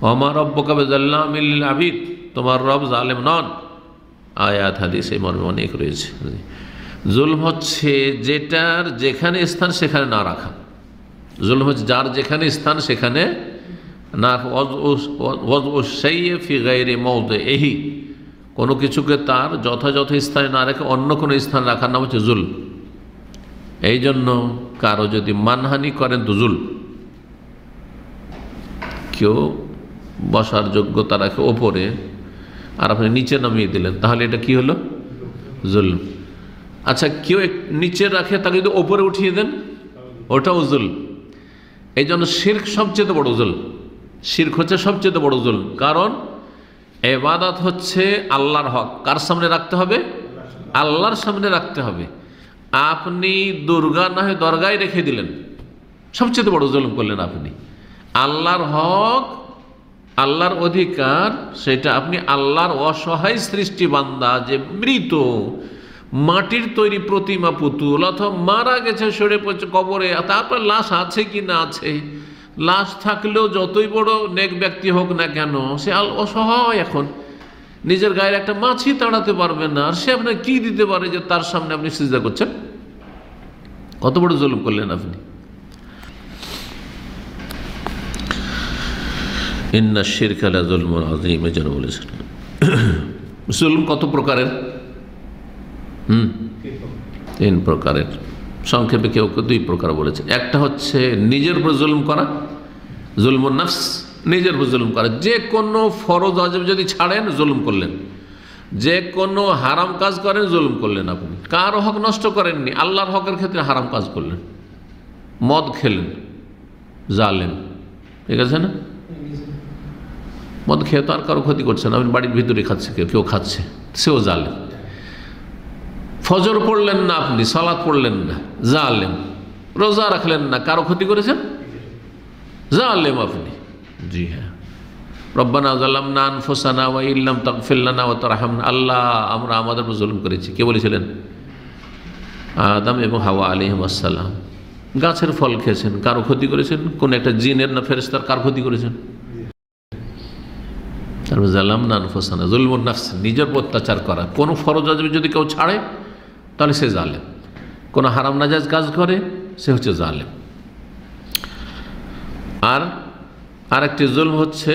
ওমা রব্বুকা বিযাল্লামিল লিল আবিদ, তোমার রব জালেম নন। আয়াত হাদিস এই মর্মে অনেক রয়েছে। জুলম হচ্ছে যেটার যেখানে স্থান সেখানে না রাখা, জুলম হচ্ছে যার যেখানে স্থান সেখানে না, ওয়াজউ শাইয়্যি ফি গায়রি মাওদিহি, কোনো কিছুকে তার যথাযথ স্থানে না রেখে অন্য কোনো স্থান রাখার নাম হচ্ছে জুলম। এই জন্য কারো যদি মানহানি করেন তো জুলম, কেউ বসার যোগ্যতা রাখে ওপরে আর আপনি নিচে নামিয়ে দিলেন, তাহলে এটা কি হলো? জুলম। আচ্ছা, কেউ নিচে রাখে তাকে যদি ওপরে উঠিয়ে দেন, ওটাও জুলম। এই জন্য শিরক সবচেয়ে বড় জুলম, শিরক হচ্ছে সবচেয়ে বড় জুলম। কারণ ইবাদত হচ্ছে আল্লাহর হক, কার সামনে রাখতে হবে? আল্লাহর সামনে রাখতে হবে। আপনি দুর্গা না হয় দরগায় রেখে দিলেন, সবচেয়ে বড় জুলুম করলেন আপনি। আল্লাহর হক, আল্লাহর অধিকার, সেটা আপনি আল্লাহর অসহায় সৃষ্টি বান্দা, যে মৃত মাটির তৈরি প্রতিমা পুতুল, অথবা মারা গেছে সরে পড়ছে কবরে, তারপর লাশ আছে কি না আছে, লাশ থাকলেও যতই বড় নেক ব্যক্তি হোক না কেন, সে অসহায়, এখন নিজের গায়ের একটা মাছি তাড়াতে পারবে না, আর সে আপনার কি দিতে পারে যে তার সামনে আপনি সিজদা করছেন? কত বড় জুলুম করলেন আপনি। ইন্না শিরকা লাযুলমুন আযীম, যেন বলেছেন। জুলুম কত প্রকারের? তিন প্রকারের। সংক্ষেপে কেউ কেউ দুই প্রকার বলেছে। একটা হচ্ছে নিজের উপর জুলুম করা, জুলমুন নাফস, নিজের উপর জুলুম করা। যে কোনো ফরজ ওয়াজিব যদি ছাড়েন জুলুম করলেন, যে কোনো হারাম কাজ করেন জুলুম করলেন। আপনি কারো হক নষ্ট করেননি, আল্লাহর হকের ক্ষেত্রে হারাম কাজ করলেন, মদ খেলেন, জালেম, ঠিক আছে না? মদ খেয়ে তো আর কারো ক্ষতি করছে না, আপনি বাড়ির ভিতরে খাচ্ছে, কেউ খাচ্ছে, সেও জালেম। ফজর পড়লেন না আপনি, সালাত পড়লেন না, জালেম। রোজা রাখলেন না, কারো ক্ষতি করেছেন, জালেম আপনি। জি হ্যাঁ, রব্বানা যালামনা আনফুসানা ওয়া ইল্লাম তাগফির লানা ওয়া তারহামনা, আল্লাহ আমরা আমাদের উপর জুলুম করেছি। কে বলেছিলেন? আদম এবং হাওয়া আলাইহিস সালাম। গাছের ফল খেয়েছেন, কারো ক্ষতি করেছেন? কোন একটা জিনের না ফেরেশতার কার ক্ষতি করেছেন? তারপর যালামনা আনফুসানা, যুলমুন নাফস, নিজের উপর অত্যাচার করা। কোনো ফরজ ওয়াজিব যদি কেউ ছাড়ে তাহলে সে জালেম, কোনো হারাম নাজায়েজ কাজ করে সে হচ্ছে জালেম। আর আরেকটি জুলম হচ্ছে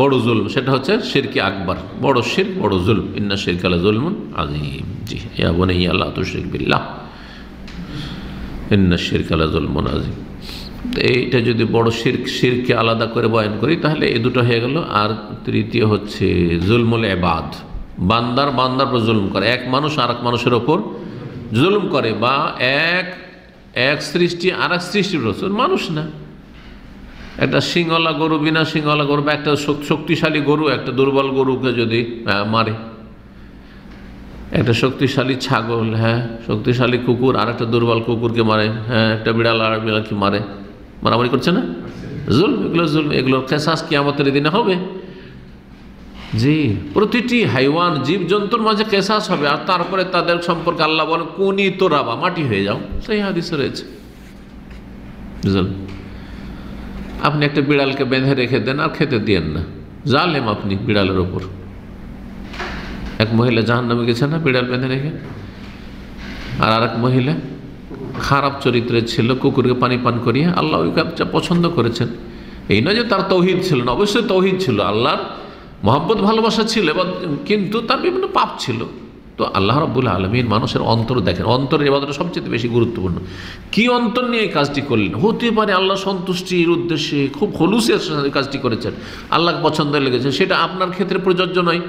বড় জুলম, সেটা হচ্ছে শিরকে আকবার, বড় শিরক, বড় জুলম। ইন্না শিরকা লাযুলমুন আযীম। জি, ইয়া বুনাইয়া লা তুশরিক বিল্লাহ, ইন্না শিরকা লাযুলমুন আযীম। এইটা যদি বড় শিরককে আলাদা করে বয়ান করি তাহলে এই দুটো হয়ে গেল। আর তৃতীয় হচ্ছে জুলমুল ইবাদ, বান্দার উপর জুলুম করে, এক মানুষ আর এক মানুষের ওপর জুলুম করে, বা এক সৃষ্টি আর এক সৃষ্টির উপর, মানুষ না। একটা সিংওয়ালা গরু বিনা সিংওয়ালা গরু, বা একটা শক্তিশালী গরু একটা দুর্বল গরুকে যদি মারে, একটা শক্তিশালী ছাগল, শক্তিশালী কুকুর আর একটা দুর্বল কুকুরকে মারে, একটা বিড়াল আর বিড়ালকে মারে, মারামারি করছে না, জুলম। এগুলোর কেসাস কিয়ামতের দিনে হবে। জি, প্রতিটি হাইওয়ান জীবজন্তুর মাঝে কেসাস হবে, আর তারপরে তাদের সম্পর্কে আল্লাহ বলেন কুনি তোরাবা, মাটি হয়ে যাও। সেই হাদিসে রয়েছে। আপনি একটা বিড়ালকে বেঁধে রেখে দেন আর খেতে দিয়েন না, জালেম আপনি বিড়ালের ওপর। এক মহিলা জাহান্নামে গেছে না বিড়াল বেঁধে রেখে, আর এক মহিলা খারাপ চরিত্রের ছিল, কুকুরকে পানি পান করিয়ে আল্লাহ ওই কাজটা পছন্দ করেছেন। এই নয় যে তার তৌহিদ ছিল না, অবশ্যই তৌহিদ ছিল, আল্লাহর মহব্বত ভালোবাসা ছিল, কিন্তু তার বিভিন্ন পাপ ছিল। তো আল্লাহ রাব্বুল আলামিন মানুষের অন্তর দেখেন, অন্তরের ইবাদতটা সবচেয়ে বেশি গুরুত্বপূর্ণ। কি অন্তর নিয়ে এই কাজটি করলেন? হতে পারে আল্লাহ সন্তুষ্টির উদ্দেশ্যে খুব খলুসের সাথে কাজটি করেছেন, আল্লাহকে পছন্দ লেগেছে, সেটা আপনার ক্ষেত্রে প্রযোজ্য নয়।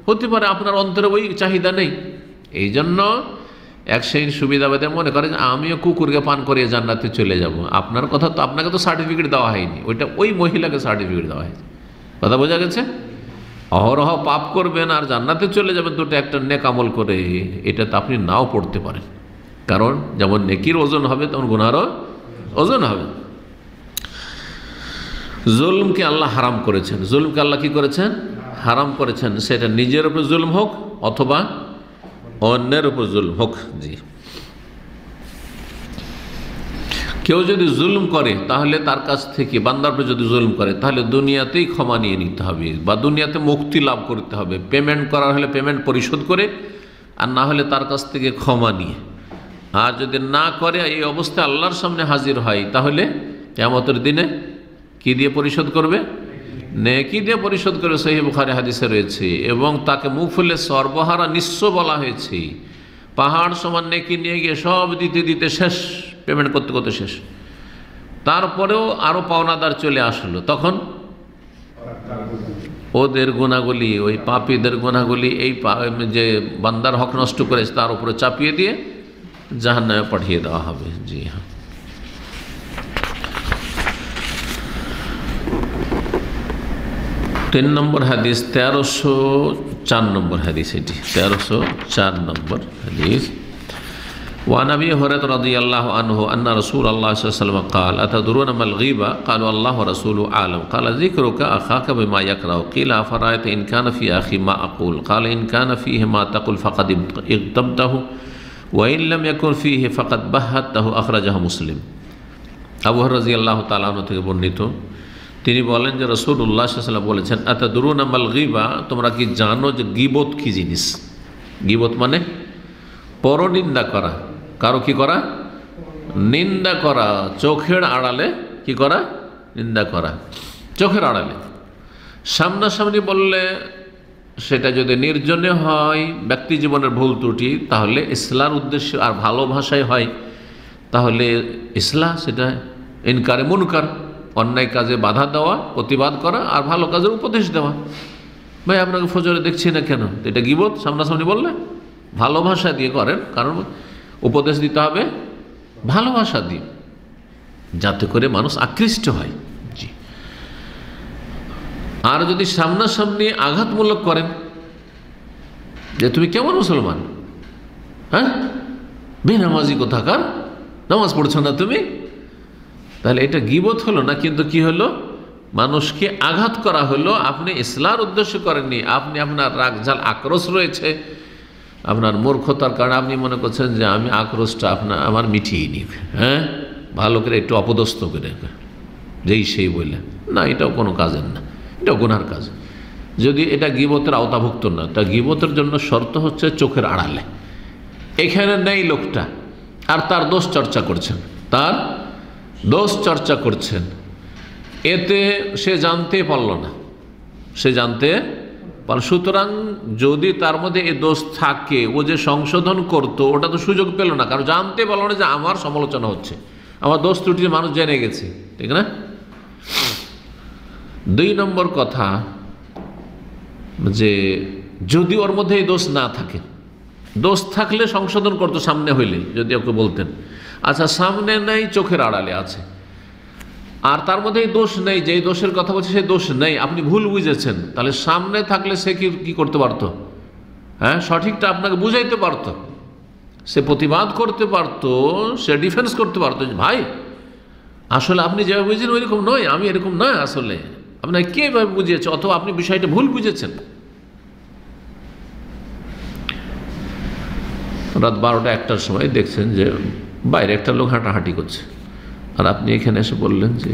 হতে পারে আপনার অন্তরে ওই চাহিদা নেই। এই জন্য এক শ্রেণীর সুবিধাবাদী মনে করে যে আমিও কুকুরকে পান করিয়ে জান্নাতে চলে যাব। আপনার কথা তো, আপনাকে তো সার্টিফিকেট দেওয়া হয়নি, ওইটা ওই মহিলাকে সার্টিফিকেট দেওয়া হয়েছে। কথা বোঝা গেছে? অহরহ পাপ করবেন আর জান্নাতে চলে যাবেন দুটো একটা নেক আমল করে, এটা তো আপনি নাও পড়তে পারেন। কারণ যেমন নেকির ওজন হবে তেমন গুনাহরও ওজন হবে। জুলমকে আল্লাহ হারাম করেছেন। জুলমকে আল্লাহ কি করেছেন? হারাম করেছেন। সেটা নিজের উপর জুলম হোক অথবা অন্যের উপর জুলম হোক। জি, কেউ যদি জুলম করে তাহলে তার কাছ থেকে, বান্দার উপর যদি জুলম করে তাহলে দুনিয়াতেই ক্ষমা নিয়ে নিতে হবে, বা দুনিয়াতে মুক্তি লাভ করতে হবে। পেমেন্ট করার হলে পেমেন্ট পরিশোধ করে, আর না হলে তার কাছ থেকে ক্ষমা নিয়ে। আর যদি না করে এই অবস্থায় আল্লাহর সামনে হাজির হয়, তাহলে কিয়ামতের দিনে কি দিয়ে পরিশোধ করবে? নেকি দিয়ে পরিশোধ করে। সহিহ বুখারী হাদিসে রয়েছে। এবং তাকে মুখ ফুলে সর্বহারা নিঃস্ব বলা হয়েছে। পাহাড় সমান নেকি নিয়ে গিয়ে সব দিতে দিতে শেষ, পেমেন্ট করতে করতে শেষ। তারপরেও আরও পাওনাদার চলে আসলো, তখন ওদের গুণাগুলি, ওই পাপীদের গুণাগুলি এই যে বান্দার হক নষ্ট করেছে তার উপরে চাপিয়ে দিয়ে জাহান্নামে পাঠিয়ে দেওয়া হবে। জি হ্যাঁ। 3 নম্বর হাদিস, 1304 নম্বর হাদিস, এটি 1304 নম্বর হাদিস। وعن أبي هريرة رضي الله عنه أن رسول الله صلى الله عليه وسلم قال أتدرون ما الغيبة؟ قالوا الله ورسوله أعلم. قال ذكرك أخاك بما يكره. قيل أفرأيت إن كان في أخي ما أقول؟ قال إن كان فيه ما تقول فقد اغتبته وإن لم يكن فيه فقد بهته. أخرجه مسلم. আবু হুরায়রা রাদিয়াল্লাহু তাআলা আনহু থেকে বর্ণিত, তিনি বলেন যে রাসূলুল্লাহ সাল্লাল্লাহু আলাইহি ওয়াসাল্লাম বলেছেন, আতাদরুনা মাল গীবা? তোমরা কি জানো যে গীবত কি জিনিস? গীবত মানে পরনিন্দা করা, কারো কি করা? নিন্দা করা। চোখের আড়ালে কি করা? নিন্দা করা। চোখের আড়ালে। সামনাসামনি বললে সেটা যদি নির্জনে হয়, ব্যক্তি জীবনের ভুল ত্রুটি, তাহলে ইসলার উদ্দেশ্যে, আর ভালো ভাষায় হয় তাহলে ইসলাহ, সেটা ইনকারে মুনকার, অন্যায় কাজে বাধা দেওয়া, প্রতিবাদ করা, আর ভালো কাজের উপদেশ দেওয়া। ভাই আপনাকে ফজরে দেখছি না কেন? এটা গীবত। সামনাসামনি বললে ভালো ভাষা দিয়ে করেন, কারণ উপদেশ দিতে হবে ভালো ভাষা দিয়ে, যাতে করে মানুষ আকৃষ্ট হয়। জি। আর যদি সামনাসামনি আঘাতমূলক করেন যে তুমি কেমন মুসলমান, হ্যাঁ বেনামাজি কোথাকার, নামাজ পড়ছো না তুমি, তাহলে এটা গীবত হলো না, কিন্তু কি হলো? মানুষকে আঘাত করা হলো। আপনি ইসলার উদ্দেশ্য করেননি, আপনি আপনার রাগ ঝাল আক্রোশ রয়েছে, আপনার মূর্খতার কারণে আপনি মনে করছেন যে আমি আক্রোশটা আমার মিটিয়ে নিবে, হ্যাঁ ভালো করে একটু অপদস্থ করে যেই সেই বললে, না এটাও কোনো কাজের না, এটাও গুনার কাজ। যদি এটা গীবতের আওতাভুক্ত না, তা গীবতের জন্য শর্ত হচ্ছে চোখের আড়ালে। এখানে নেই লোকটা, আর তার দোষ চর্চা করছেন, তার দোষ চর্চা করছেন, এতে সে জানতে পারল না, সে জানতে পারল। সুতরাং যদি তার মধ্যে এ দোষ থাকে, ও যে সংশোধন করতো ওটা তো সুযোগ পেল না, কারণ জানতে পারল না যে আমার সমালোচনা হচ্ছে, আমার দোষ ত্রুটি মানুষ জেনে গেছে, ঠিক না? 2 নম্বর কথা, যে যদি ওর মধ্যে এই দোষ না থাকে। দোষ থাকলে সংশোধন করতো সামনে হইলে, যদি ওকে বলতেন আচ্ছা সামনে নেই, চোখের আড়ালে আছে, আর তার মধ্যে এই দোষ নেই, যে দোষের কথা বলছে সেই দোষ নেই, আপনি ভুল বুঝেছেন, তাহলে সামনে থাকলে সে কি করতে পারতো? হ্যাঁ, সঠিকটা আপনাকে বুঝাইতে পারতো, সে প্রতিবাদ করতে পারতো, সে ডিফেন্স করতে পারতো যে ভাই আসলে আপনি যেভাবে বুঝেছেন ওইরকম নয়, আমি এরকম না, আসলে আপনাকে কে এভাবে বুঝিয়েছে, অথবা আপনি বিষয়টা ভুল বুঝেছেন। রাত 12টা 1টার সময় দেখছেন যে বাইরে একটা লোক হাঁটাহাঁটি করছে, আর আপনি এখানে এসে বললেন যে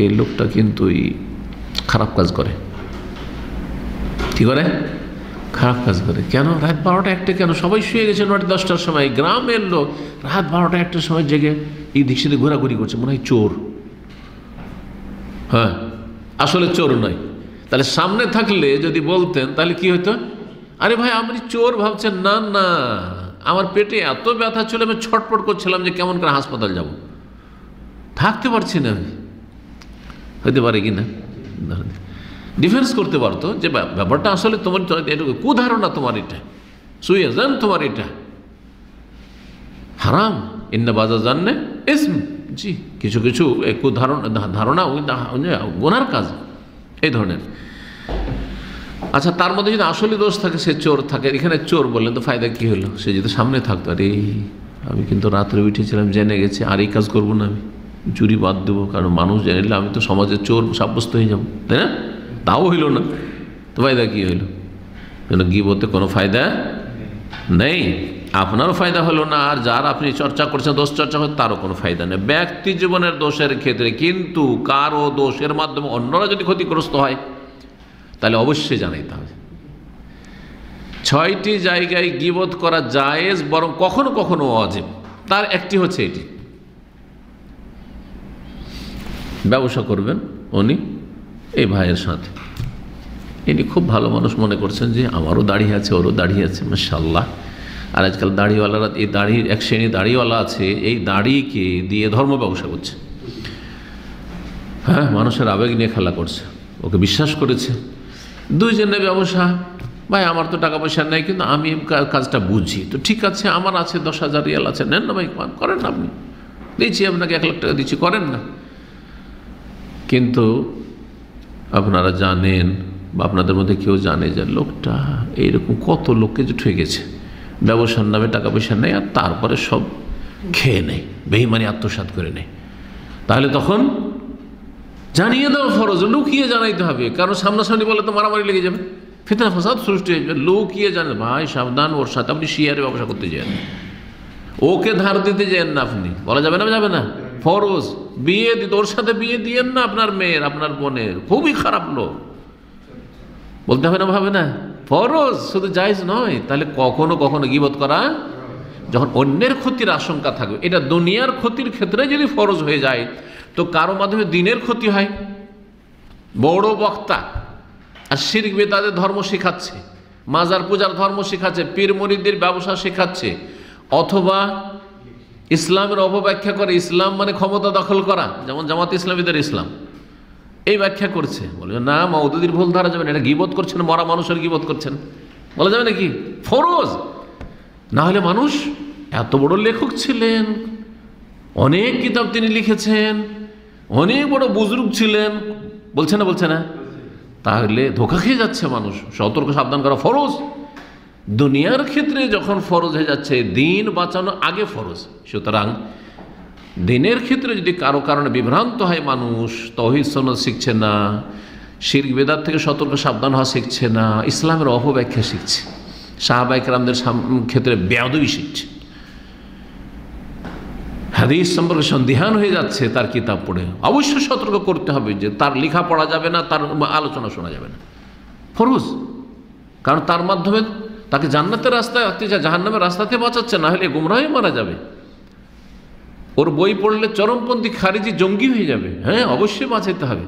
এই লোকটা কিন্তু খারাপ কাজ করে। কি করে? খারাপ কাজ করে। কেন? রাত 12টা 1টা কেন? সবাই শুয়ে গেছে 9টা 10টার সময়, গ্রামের লোক রাত 12টা 1টার সময় জেগে এই দিক সেদিক ঘোরাঘুরি করছে, মনে হয় চোর। হ্যাঁ, আসলে চোর নয়। তাহলে সামনে থাকলে যদি বলতেন তাহলে কি হতো? আরে ভাই আপনি চোর ভাবছেন? না না, আমার পেটে এত ব্যথা ছিল, আমি ছটপট করছিলাম যে কেমন করে হাসপাতাল যাব, থাকতে পারছি না। হইতে পারে কি না? ডিফেন্স করতে পারতো যে ব্যাপারটা আসলে তোমার এটুকু কুধারণা, তোমার এটা সুইজান, তোমার এটা হারাম, ইন্না বাজা জাননে ইসম। জি, কিছু কিছু ধারণা গুনার কাজ এই ধরনের। আচ্ছা, তার মধ্যে যদি আসলে দোষ থাকে, সে চোর থাকে, এখানে চোর বললেন তো ফায়দা কি হলো? সে যদি সামনে থাকতো, আরে আমি কিন্তু রাত্রে উঠেছিলাম, জেনে গেছি, আর এই কাজ করবো না, আমি চুরি বাদ দেবো, কারণ মানুষ জানলে আমি তো সমাজের চোর সাব্যস্ত হয়ে যাবো, তাই না? তাও হইল না, তো ফায়দা কি হইল? কেন গীবতে কোনো ফায়দা নেই, আপনারও ফায়দা হলো না, আর যার আপনি চর্চা করছেন, দোষ চর্চা করছেন, তারও কোনো ফায়দা নেই ব্যক্তি জীবনের দোষের ক্ষেত্রে। কিন্তু কারো দোষের মাধ্যমে অন্যরা যদি ক্ষতিগ্রস্ত হয় তাহলে অবশ্যই জানাইতে হবে। 6টি জায়গায় গীবত করা জায়েজ, বরং কখনো কখনো ওয়াজিব। তার একটি হচ্ছে এটি, ব্যবসা করবেন উনি এই ভাইয়ের সাথে, ইনি খুব ভালো মানুষ মনে করছেন যে আমারও দাড়ি আছে, ওরও দাড়ি আছে, মাশাআল্লাহ। আর আজকাল দাড়িওয়ালারা, এই দাড়ির এক শ্রেণী দাড়িওয়ালা আছে, এই দাড়িকে দিয়ে ধর্ম ব্যবসা করছে। হ্যাঁ, মানুষের আবেগ নিয়ে খেলা করছে, ওকে বিশ্বাস করেছে, দুইজনে ব্যবসা। ভাই আমার তো টাকা পয়সা নেই, কিন্তু আমি কাজটা বুঝি, তো ঠিক আছে, আমার আছে 10,000 রিয়াল আছে, নেন না ভাই, করেন না, আপনি দিচ্ছি আপনাকে 1 লাখ টাকা দিচ্ছি, করেন না। কিন্তু আপনারা জানেন, বা আপনাদের মধ্যে কেউ জানে যে লোকটা এইরকম কত লোককে যে ঠকেছে, ব্যবসার নামে টাকা পয়সা নেই, আর তারপরে সব খেয়ে নেয়, বেঈমানি আত্মসাৎ করে নেয়। তাহলে তখন জানিয়ে দেওয়া ফরজ, লুকিয়ে জানাইতে হবে, কারণ সামনাসামনি বলে তো মারামারি লেগে যাবে, ফিতনা ফাসাদ সৃষ্টি হয়ে যাবে। লুকিয়ে জানেন, ভাই সাবধান, ওর সাথে আপনি শেয়ারে ব্যবসা করতে যান, ওকে ধার দিতে যান না, আপনি বলা যাবে না, যাবে না, ফরজ। বিয়ে দিতে, ওর সাথে বিয়ে দিয়েন না আপনার মেয়ের, আপনার বোনের, খুবই খারাপ লোক, বলতে হবে না, ভাবে না, ফরজ, শুধু জায়েজ নয়। তাহলে কখনো কখনো গীবত করা, যখন অন্যের ক্ষতির আশঙ্কা থাকবে, এটা দুনিয়ার ক্ষতির ক্ষেত্রে যদি ফরজ হয়ে যায়, তো কারো মাধ্যমে দিনের ক্ষতি হয়, বড় বক্তা আর শিরক বিদআতের ধর্ম শেখাচ্ছে, মাজার পূজার ধর্ম শেখাচ্ছে, পীর মুরিদদের ব্যবসা শেখাচ্ছে, অথবা ইসলামের অপব্যাখ্যা করে, ইসলাম মানে ক্ষমতা দখল করা, যেমন জামাত ইসলামীদের ইসলাম, এই ব্যাখ্যা করছে, বলবে না মওদুদির ভুল ধরা যাবে না, এটা গীবত করছেন, মরা মানুষের গীবত করছেন, বলা যাবে নাকি? ফরজ। না হলে মানুষ এত বড় লেখক ছিলেন, অনেক কিতাব তিনি লিখেছেন, অনেক বড় বুজুর্গ ছিলেন, বলছে না, বলছে না, তাহলে ধোঁকা খেয়ে যাচ্ছে মানুষ। সতর্ক সাবধান করা ফরজ। দুনিয়ার ক্ষেত্রে যখন ফরজ হয়ে যাচ্ছে, দিন বাঁচানো আগে ফরজ। সুতরাং দিনের ক্ষেত্রে যদি কারো কারণে বিভ্রান্ত হয় মানুষ, তাওহীদ সুন্নাত শিখছে না, শিরক বিদআত থেকে সতর্ক সাবধান হওয়া শিখছে না, ইসলামের অপব্যাখ্যা শিখছে, সাহাবায়ে কেরামদের ক্ষেত্রে বেয়াদবি শিখছে, হাদিস সম্পর্কে সন্দিহান হয়ে যাচ্ছে, তার কিতাব পড়ে অবশ্যই সতর্ক করতে হবে যে তার লেখা পড়া যাবে না, তার আলোচনা শোনা যাবে না, ফরজ। কারণ তার মাধ্যমে তাকে জান্নাতের রাস্তায় রাখতে চায়, জাহান্নামের রাস্তাতে বাঁচাচ্ছে, না হলে গুমরাহে মারা যাবে। ওর বই পড়লে চরমপন্থী খারিজি জঙ্গি হয়ে যাবে। হ্যাঁ, অবশ্যই বাঁচাইতে হবে।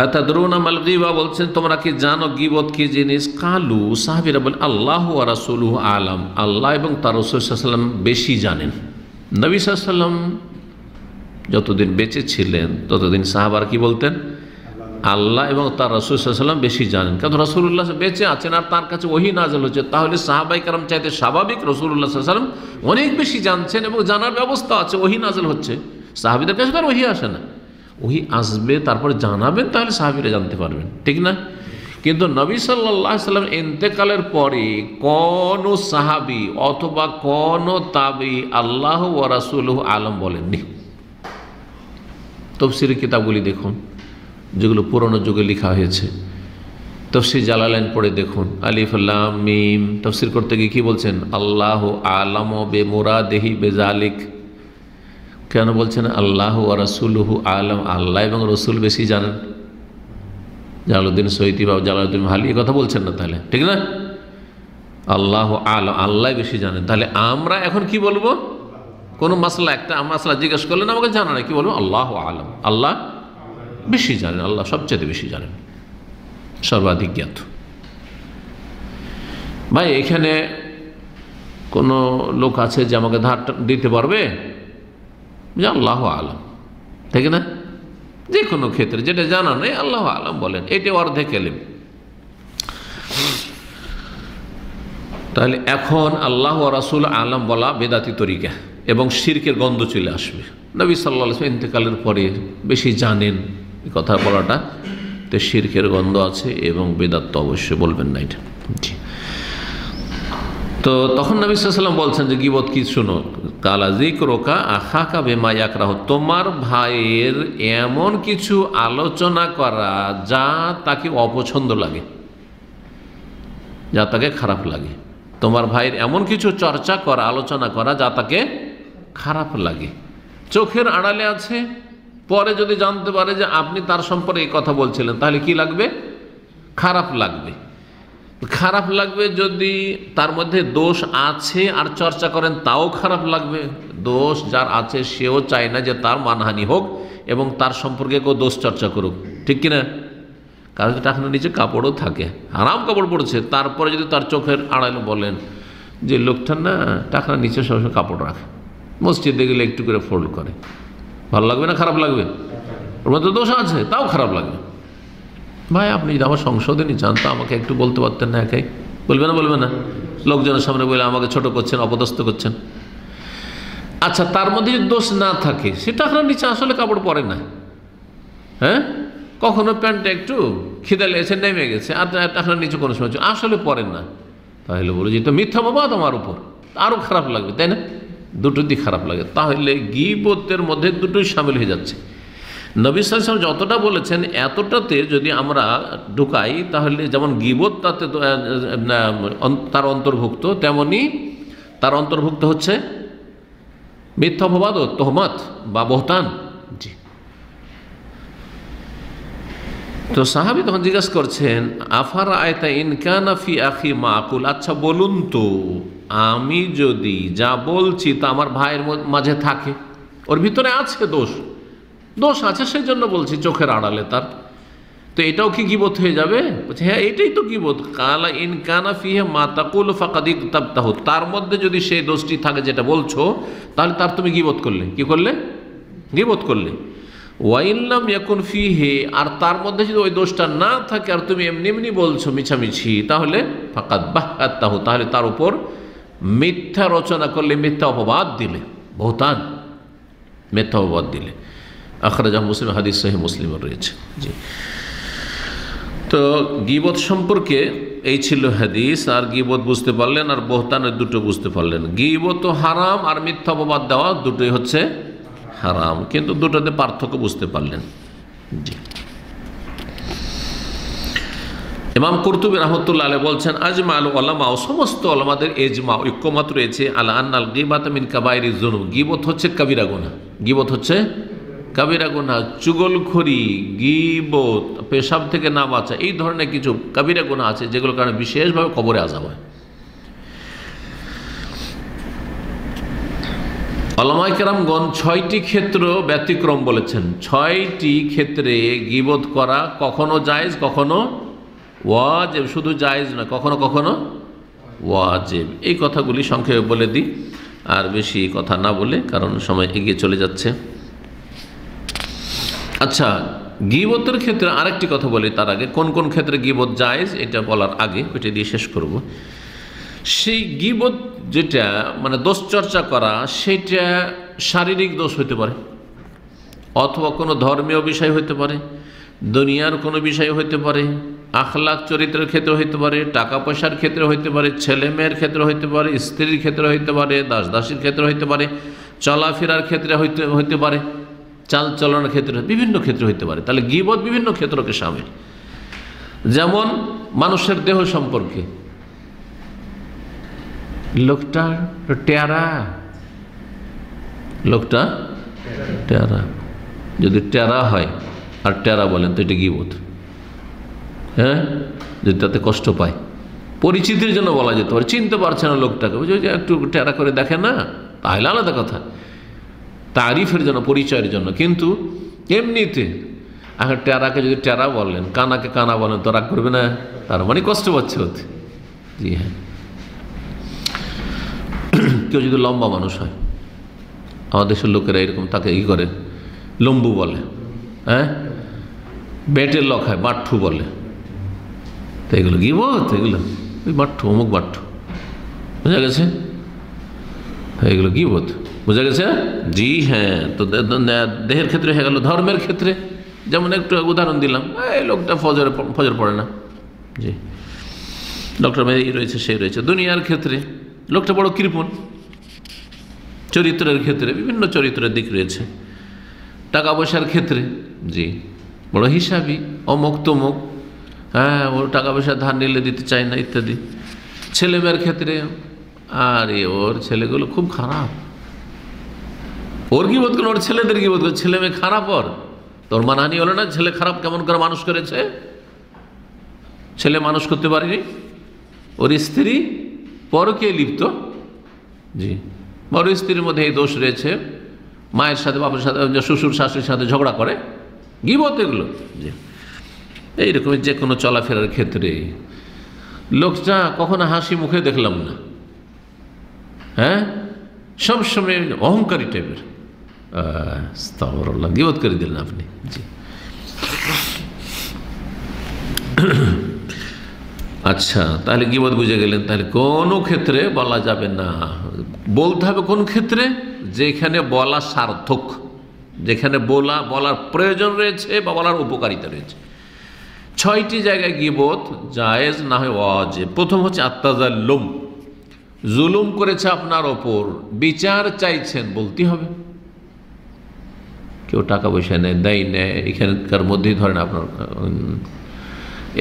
আতাদরুনা মাল গীবা, বলছেন তোমরা কি জানো গীবত কি জিনিস? কালু, সাহাবীরা বলেন আল্লাহু ওয়া রাসূলুহু আলাম, আল্লাহ এবং তার রাসূল সাল্লাল্লাহু আলাইহি ওয়াসাল্লাম বেশি জানেন। নবী সাল্লাল্লাহু আলাইহি ওয়াসাল্লাম যতদিন বেঁচে ছিলেন ততদিন সাহাবারা কি বলতেন? আল্লাহ এবং তার রাসূল সাল্লাল্লাহু আলাইহি ওয়াসাল্লাম বেশি জানেন। কারণ রাসূলুল্লাহ বেঁচে আছেন আর তার কাছে ওহী নাযিল হচ্ছে, তাহলে সাহাবায়ে কেরাম চাইতে স্বাভাবিক রাসূলুল্লাহ সাল্লাল্লাহু আলাইহি ওয়াসাল্লাম অনেক বেশি জানছেন এবং জানার ব্যবস্থা আছে, ওহী নাযিল হচ্ছে। সাহাবীদের কাছে তো আর ওহী আসে না, ওহী আসবে তারপরে জানাবেন, তাহলে সাহাবীরা জানতে পারবেন, ঠিক না? কিন্তু নবী সাল্লাল্লাহু আলাইহি ওয়াসাল্লাম ইন্তেকালের পরে কোন সাহাবী অথবা কোন তাবী আল্লাহ ওয়া রাসূলুহু আলাম বলেননি। তাফসীরের কিতাবগুলি দেখুন, যেগুলো পুরনো যুগে লেখা হয়েছে। তাফসীর জালালাইন পড়ে দেখুন, আলিফ লাম মিম। তাফসীর করতে গিয়ে কি বলছেন? আল্লাহু আলামু বিমুরাদিহি বিযালিক। কেন বলছেন আল্লাহু ওয়া রাসূলুহু আলাম? আল্লাহ এবং রসুল বেশি জানেন। জালালউদ্দিন সৈয়দী বা জালালউদ্দিন মাহালি কথা বলছেন না, তাহলে ঠিক না? আল্লাহু আলাম, আল্লাহ বেশি জানেন। তাহলে আমরা এখন কি বলবো? কোনো মাসলা, একটা মাসলা জিজ্ঞেস করলেন, আমাকে জানা নাই, কি বলবো? আল্লাহু আলাম, আল্লাহ বেশি জানেন, আল্লাহ সবচেয়ে বেশি জানেন, সর্বাধিক জ্ঞাত। ভাই এখানে কোনো লোক আছে যে আমাকে ধার দিতে পারবে? যে আল্লাহু আলাম, ঠিক না? যে কোনো ক্ষেত্রে যেটা জানা নেই আল্লাহু আলাম বলেন, এটা অর্ধেক ইলম। তাহলে এখন আল্লাহ ওয়া রাসূল আলাম বলা বেদাতি তরিকা এবং শিরকের গন্ধ চলে আসবে। নবী সাল্লাল্লাহু আলাইহি ওয়াসাল্লাম ইন্তেকালের পরে বেশি জানেন, এই কথা বলাটা তো শিরকের গন্ধ আছে এবং বেদাত তো অবশ্যই বলবেন না এটা। জি, তো তখন নবী সাল্লাল্লাহু আলাইহি ওয়াসাল্লাম বলছেন যে গীবত কি? শুনো, কালা যিকরুকা আখাকা বিমা ইয়াকরাহু, তোমার ভাইয়ের এমন কিছু আলোচনা করা যা তাকে অপছন্দ লাগে, যা তাকে খারাপ লাগে। তোমার ভাইয়ের এমন কিছু চর্চা করা, আলোচনা করা যা তাকে খারাপ লাগে, চোখের আড়ালে আছে, পরে যদি জানতে পারে যে আপনি তার সম্পর্কে এই কথা বলছিলেন, তাহলে কি লাগবে? খারাপ লাগবে। খারাপ লাগবে যদি তার মধ্যে দোষ আছে আর চর্চা করেন, তাও খারাপ লাগবে। দোষ যার আছে সেও চায় না যে তার মানহানি হোক এবং তার সম্পর্কে কেউ দোষ চর্চা করুক, ঠিক কিনা? কারণ টাকার নিচে কাপড়ও থাকে, হারাম কাপড় পড়ছে, তারপরে যদি তার চোখের আড়ালে বলেন যে লোকটা না টাকার নিচে সবসময় কাপড় রাখে, মসজিদে গেলে একটু করে ফোল্ড করে, ভালো লাগবে না খারাপ লাগবে? ওর মধ্যে দোষ আছে, তাও খারাপ লাগবে। ভাই আপনি যদি আমার সংশোধনী চান তো আমাকে একটু বলতে পারতেন না, একাই বলবে না? বলবে না? লোকজনের সামনে বলে আমাকে ছোট করছেন, অপদস্থ করছেন। আচ্ছা, তার মধ্যে যদি দোষ না থাকে, সেটা আপনার নিচে আসলে কাপড় পরে না, হ্যাঁ, কখনো প্যান্টটা একটু খিদে লেগেছে নেমে গেছে, আর আপনার নিচে কোনো সময় আসলে পরেন না, তাহলে বলো যে তো মিথ্যা অপবাদ আমার উপর, আরও খারাপ লাগবে, তাই না? দুটো দিক খারাপ লাগে। তাহলে গীবতের মধ্যে দুটোই সামিল হয়ে যাচ্ছে। নবী সাল্লাল্লাহু আলাইহি ওয়াসাল্লাম যতটা বলেছেন এতটাতে যদি আমরা ঢুকাই, তাহলে যেমন গীবত তাতে তার অন্তর্ভুক্ত, তেমনি তার অন্তর্ভুক্ত হচ্ছে মিথ্যা অপবাদ ও তোহমত বা বহতান। জি, তো সাহাবী তখন জিজ্ঞাসা করছেন, আফারা আয়তা ইনকানা ফি আখি মাকুল, আচ্ছা বলুন তো, আমি যদি যা বলছি তা আমার ভাইয়ের মাঝে থাকে, ওর ভিতরে আছে দোষ আছে, সেই জন্য বলছি চোখের আড়ালে তার, তো এটাও কি গীবত হয়ে যাবে? বলছে হ্যাঁ, এটাই তো গীবত। কালা ইন কানা ফিহি মা তাকুলু ফাকাদ ইগতাবতাহু, তার মধ্যে যদি সেই দোষটি থাকে যেটা বলছো, তাহলে তার তুমি গীবত করলে। কি করলে? গীবত করলে। ওয়া ইন লাম ইয়াকুন ফিহি, আর তার মধ্যে যদি ওই দোষটা না থাকে আর তুমি এমনি এমনি বলছো মিছামিছি, তাহলে ফাকাদ বাহতাহু, তাহলে তার উপর মিথ্যা রচনা করলে, মিথ্যা অপবাদ দিলে, বহতান, মিথ্যা অপবাদ দিলে। আখরাজাহু মুসলিম, হাদিস সহিহ মুসলিমে রয়েছে। জি, তো গীবত সম্পর্কে এই ছিল হাদিস। আর গীবত বুঝতে পারলেন, আর বহতানের দুটো বুঝতে পারলেন। গীবত হারাম আর মিথ্যা অপবাদ দেওয়া দুটোই হচ্ছে হারাম, কিন্তু দুটোতে পার্থক্য বুঝতে পারলেন। জি, ইমাম কুরতুবী রাহমাতুল্লাহ আলাইহি বলছেন, আজমা আল উলামা, সমস্ত উলামাদের ইজমা, ঐক্যমত রয়েছে, আলা আন্নাল গীবাতা মিন কাবাইরিজ যুনুব, গীবত হচ্ছে কবিরা গুনাহ। গীবত হচ্ছে কবিরা গুনাহ, চুগলখড়ি, গীবত, পেশাব থেকে না বাঁচা, এই ধরনের কিছু কবিরা গুনাহ আছে যেগুলোর কারণে বিশেষভাবে কবরে আযাব হয়। উলামায়ে কেরামগণ 6টি ক্ষেত্র ব্যতিক্রম বলেছেন। 6টি ক্ষেত্রে গীবত করা কখনো জায়েজ, কখনো ওয়াজিব, শুধু জায়েজ না, কখনো কখনো ওয়াজিব। এই কথাগুলি সংক্ষেপে বলে দিই, আর বেশি কথা না বলে, কারণ সময় এগিয়ে চলে যাচ্ছে। আচ্ছা, গীবতের ক্ষেত্রে আরেকটি কথা বলি তার আগে, কোন কোন ক্ষেত্রে গীবত জায়েজ এটা বলার আগে ওইটা দিয়ে শেষ করব। সেই গীবত যেটা মানে দোষ চর্চা করা, সেটা শারীরিক দোষ হতে পারে, অথবা কোনো ধর্মীয় বিষয় হতে পারে, দুনিয়ার কোনো বিষয় হতে পারে, আখলাক চরিত্রের ক্ষেত্রে হইতে পারে, টাকা পয়সার ক্ষেত্রে হইতে পারে, ছেলে মেয়ের ক্ষেত্রে হইতে পারে, স্ত্রীর ক্ষেত্রে হইতে পারে, দাস দাসীর ক্ষেত্রে হইতে পারে, চলাফেরার ক্ষেত্রে হইতে পারে, চাল চলনের ক্ষেত্রে, বিভিন্ন ক্ষেত্রে হইতে পারে। তাহলে গীবত বিভিন্ন ক্ষেত্রকে শামিল। যেমন মানুষের দেহ সম্পর্কে, লোকটা টেরা, যদি টেরা হয় আর টেরা বলেন তো এটা গীবত। হ্যাঁ, যদি তাতে কষ্ট পায়, পরিচিতির জন্য বলা যেতে পারে, চিনতে পারছে না লোকটাকে, বুঝে যে একটু টেরা করে দেখে না, তাহলে আলাদা কথা, তারিফের জন্য, পরিচয়ের জন্য। কিন্তু এমনিতে এখন টেরাকে যদি টেরা বলেন, কানাকে কানা বলেন, তো রাগ করবে না, তার মানে কষ্ট পাচ্ছে হতে। জি হ্যাঁ, কেউ যদি লম্বা মানুষ হয়, আমাদের দেশের লোকেরা এরকম তাকে করে লম্বু বলে, হ্যাঁ, বেটের লোক হয় বাট্ঠু বলে, তো এগুলো গীবত, এগুলো ওই বাট্ঠু, অমুক বাট্ঠু, বোঝা গেছে, এগুলো গীবত, বোঝা গেছে। জি হ্যাঁ, তো দেহের ক্ষেত্রে হয়ে গেল। ধর্মের ক্ষেত্রে যেমন একটু উদাহরণ দিলাম, এই লোকটা ফজর পড়ে না, জি, ডক্টর এই রয়েছে সেই রয়েছে। দুনিয়ার ক্ষেত্রে লোকটা বড় কৃপণ, চরিত্রের ক্ষেত্রে বিভিন্ন চরিত্রের দিক রয়েছে। টাকা পয়সার ক্ষেত্রে, জি, বড় হিসাবি, অমুক তমুক, হ্যাঁ, ওর টাকা পয়সা ধার নিলে দিতে চায় না, ইত্যাদি। ছেলে মেয়ের ক্ষেত্রে, আরে ওর ছেলেগুলো খুব খারাপ, ওর গীবত করলো, ওর ছেলেদের গীবত করলো, ছেলে মেয়ে খারাপ, ওর তোর মানহানি হলো না, ছেলে খারাপ কেমন করে মানুষ করেছে, ছেলে মানুষ করতে পারেনি, ওর স্ত্রী পরকীয়ায় লিপ্ত, জি, বড় স্ত্রীর মধ্যে এই দোষ রয়েছে, মায়ের সাথে বাবার সাথে, শ্বশুর শাশুড়ির সাথে ঝগড়া করে, গীবত এগুলো। জি, এইরকমের যে কোনো চলাফেরার ক্ষেত্রে লোকটা কখনো হাসি মুখে দেখলাম না, হ্যাঁ, সবসময় অহংকারী টাইপের, আস্তাগফিরুল্লাহ, গীবত করে দিলেন আপনি। জি, আচ্ছা, তাহলে গীবত বুঝে গেলেন। তাহলে কোনো ক্ষেত্রে বলা যাবে না, বলতে হবে কোন ক্ষেত্রে, যেখানে বলা সার্থক, যেখানে বলার প্রয়োজন রয়েছে বা বলার উপকারিতা রয়েছে। 6টি জায়গায় গীবত জায়েজ না হয় ওয়াজিব। প্রথম হচ্ছে আত্তাজাল্লুম, জুলুম করেছে আপনার ওপর, বিচার চাইছেন, বলতে হবে। কেউ টাকা পয়সা নেয়, দেয় নেয়, এখানকার মধ্যেই ধরেন আপনার,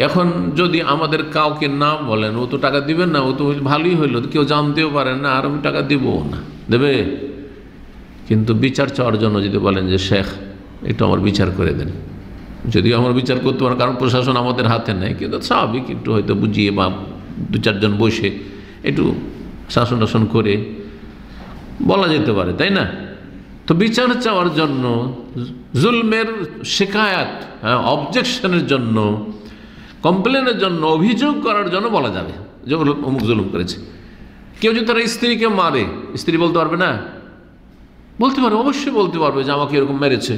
এখন যদি আমাদের কাউকে না বলেন, ও তো টাকা দিবেন না, ও তো ভালোই হইলো, কেউ জানতেও পারেন না, আর আমি টাকা দিব না, দেবে। কিন্তু বিচার চাওয়ার জন্য যদি বলেন যে শেখ একটু আমার বিচার করে দেন, যদিও আমার বিচার করতে পারেন, কারণ প্রশাসন আমাদের হাতে নেই, কিন্তু স্বাভাবিক একটু হয়তো বুঝিয়ে বা 2-4 জন বসে একটু শাসন টাসন করে বলা যেতে পারে, তাই না? তো বিচার চাওয়ার জন্য, জুলমের শিকায়াত, অবজেকশনের জন্য, কমপ্লেনের জন্য, অভিযোগ করার জন্য বলা যাবে যে অমুক জুলুম করেছে। কেউ যদি তার স্ত্রীকে মারে, স্ত্রী বলতে পারবে না? বলতে পারবে, অবশ্যই বলতে পারবে যে আমাকে এরকম মেরেছে।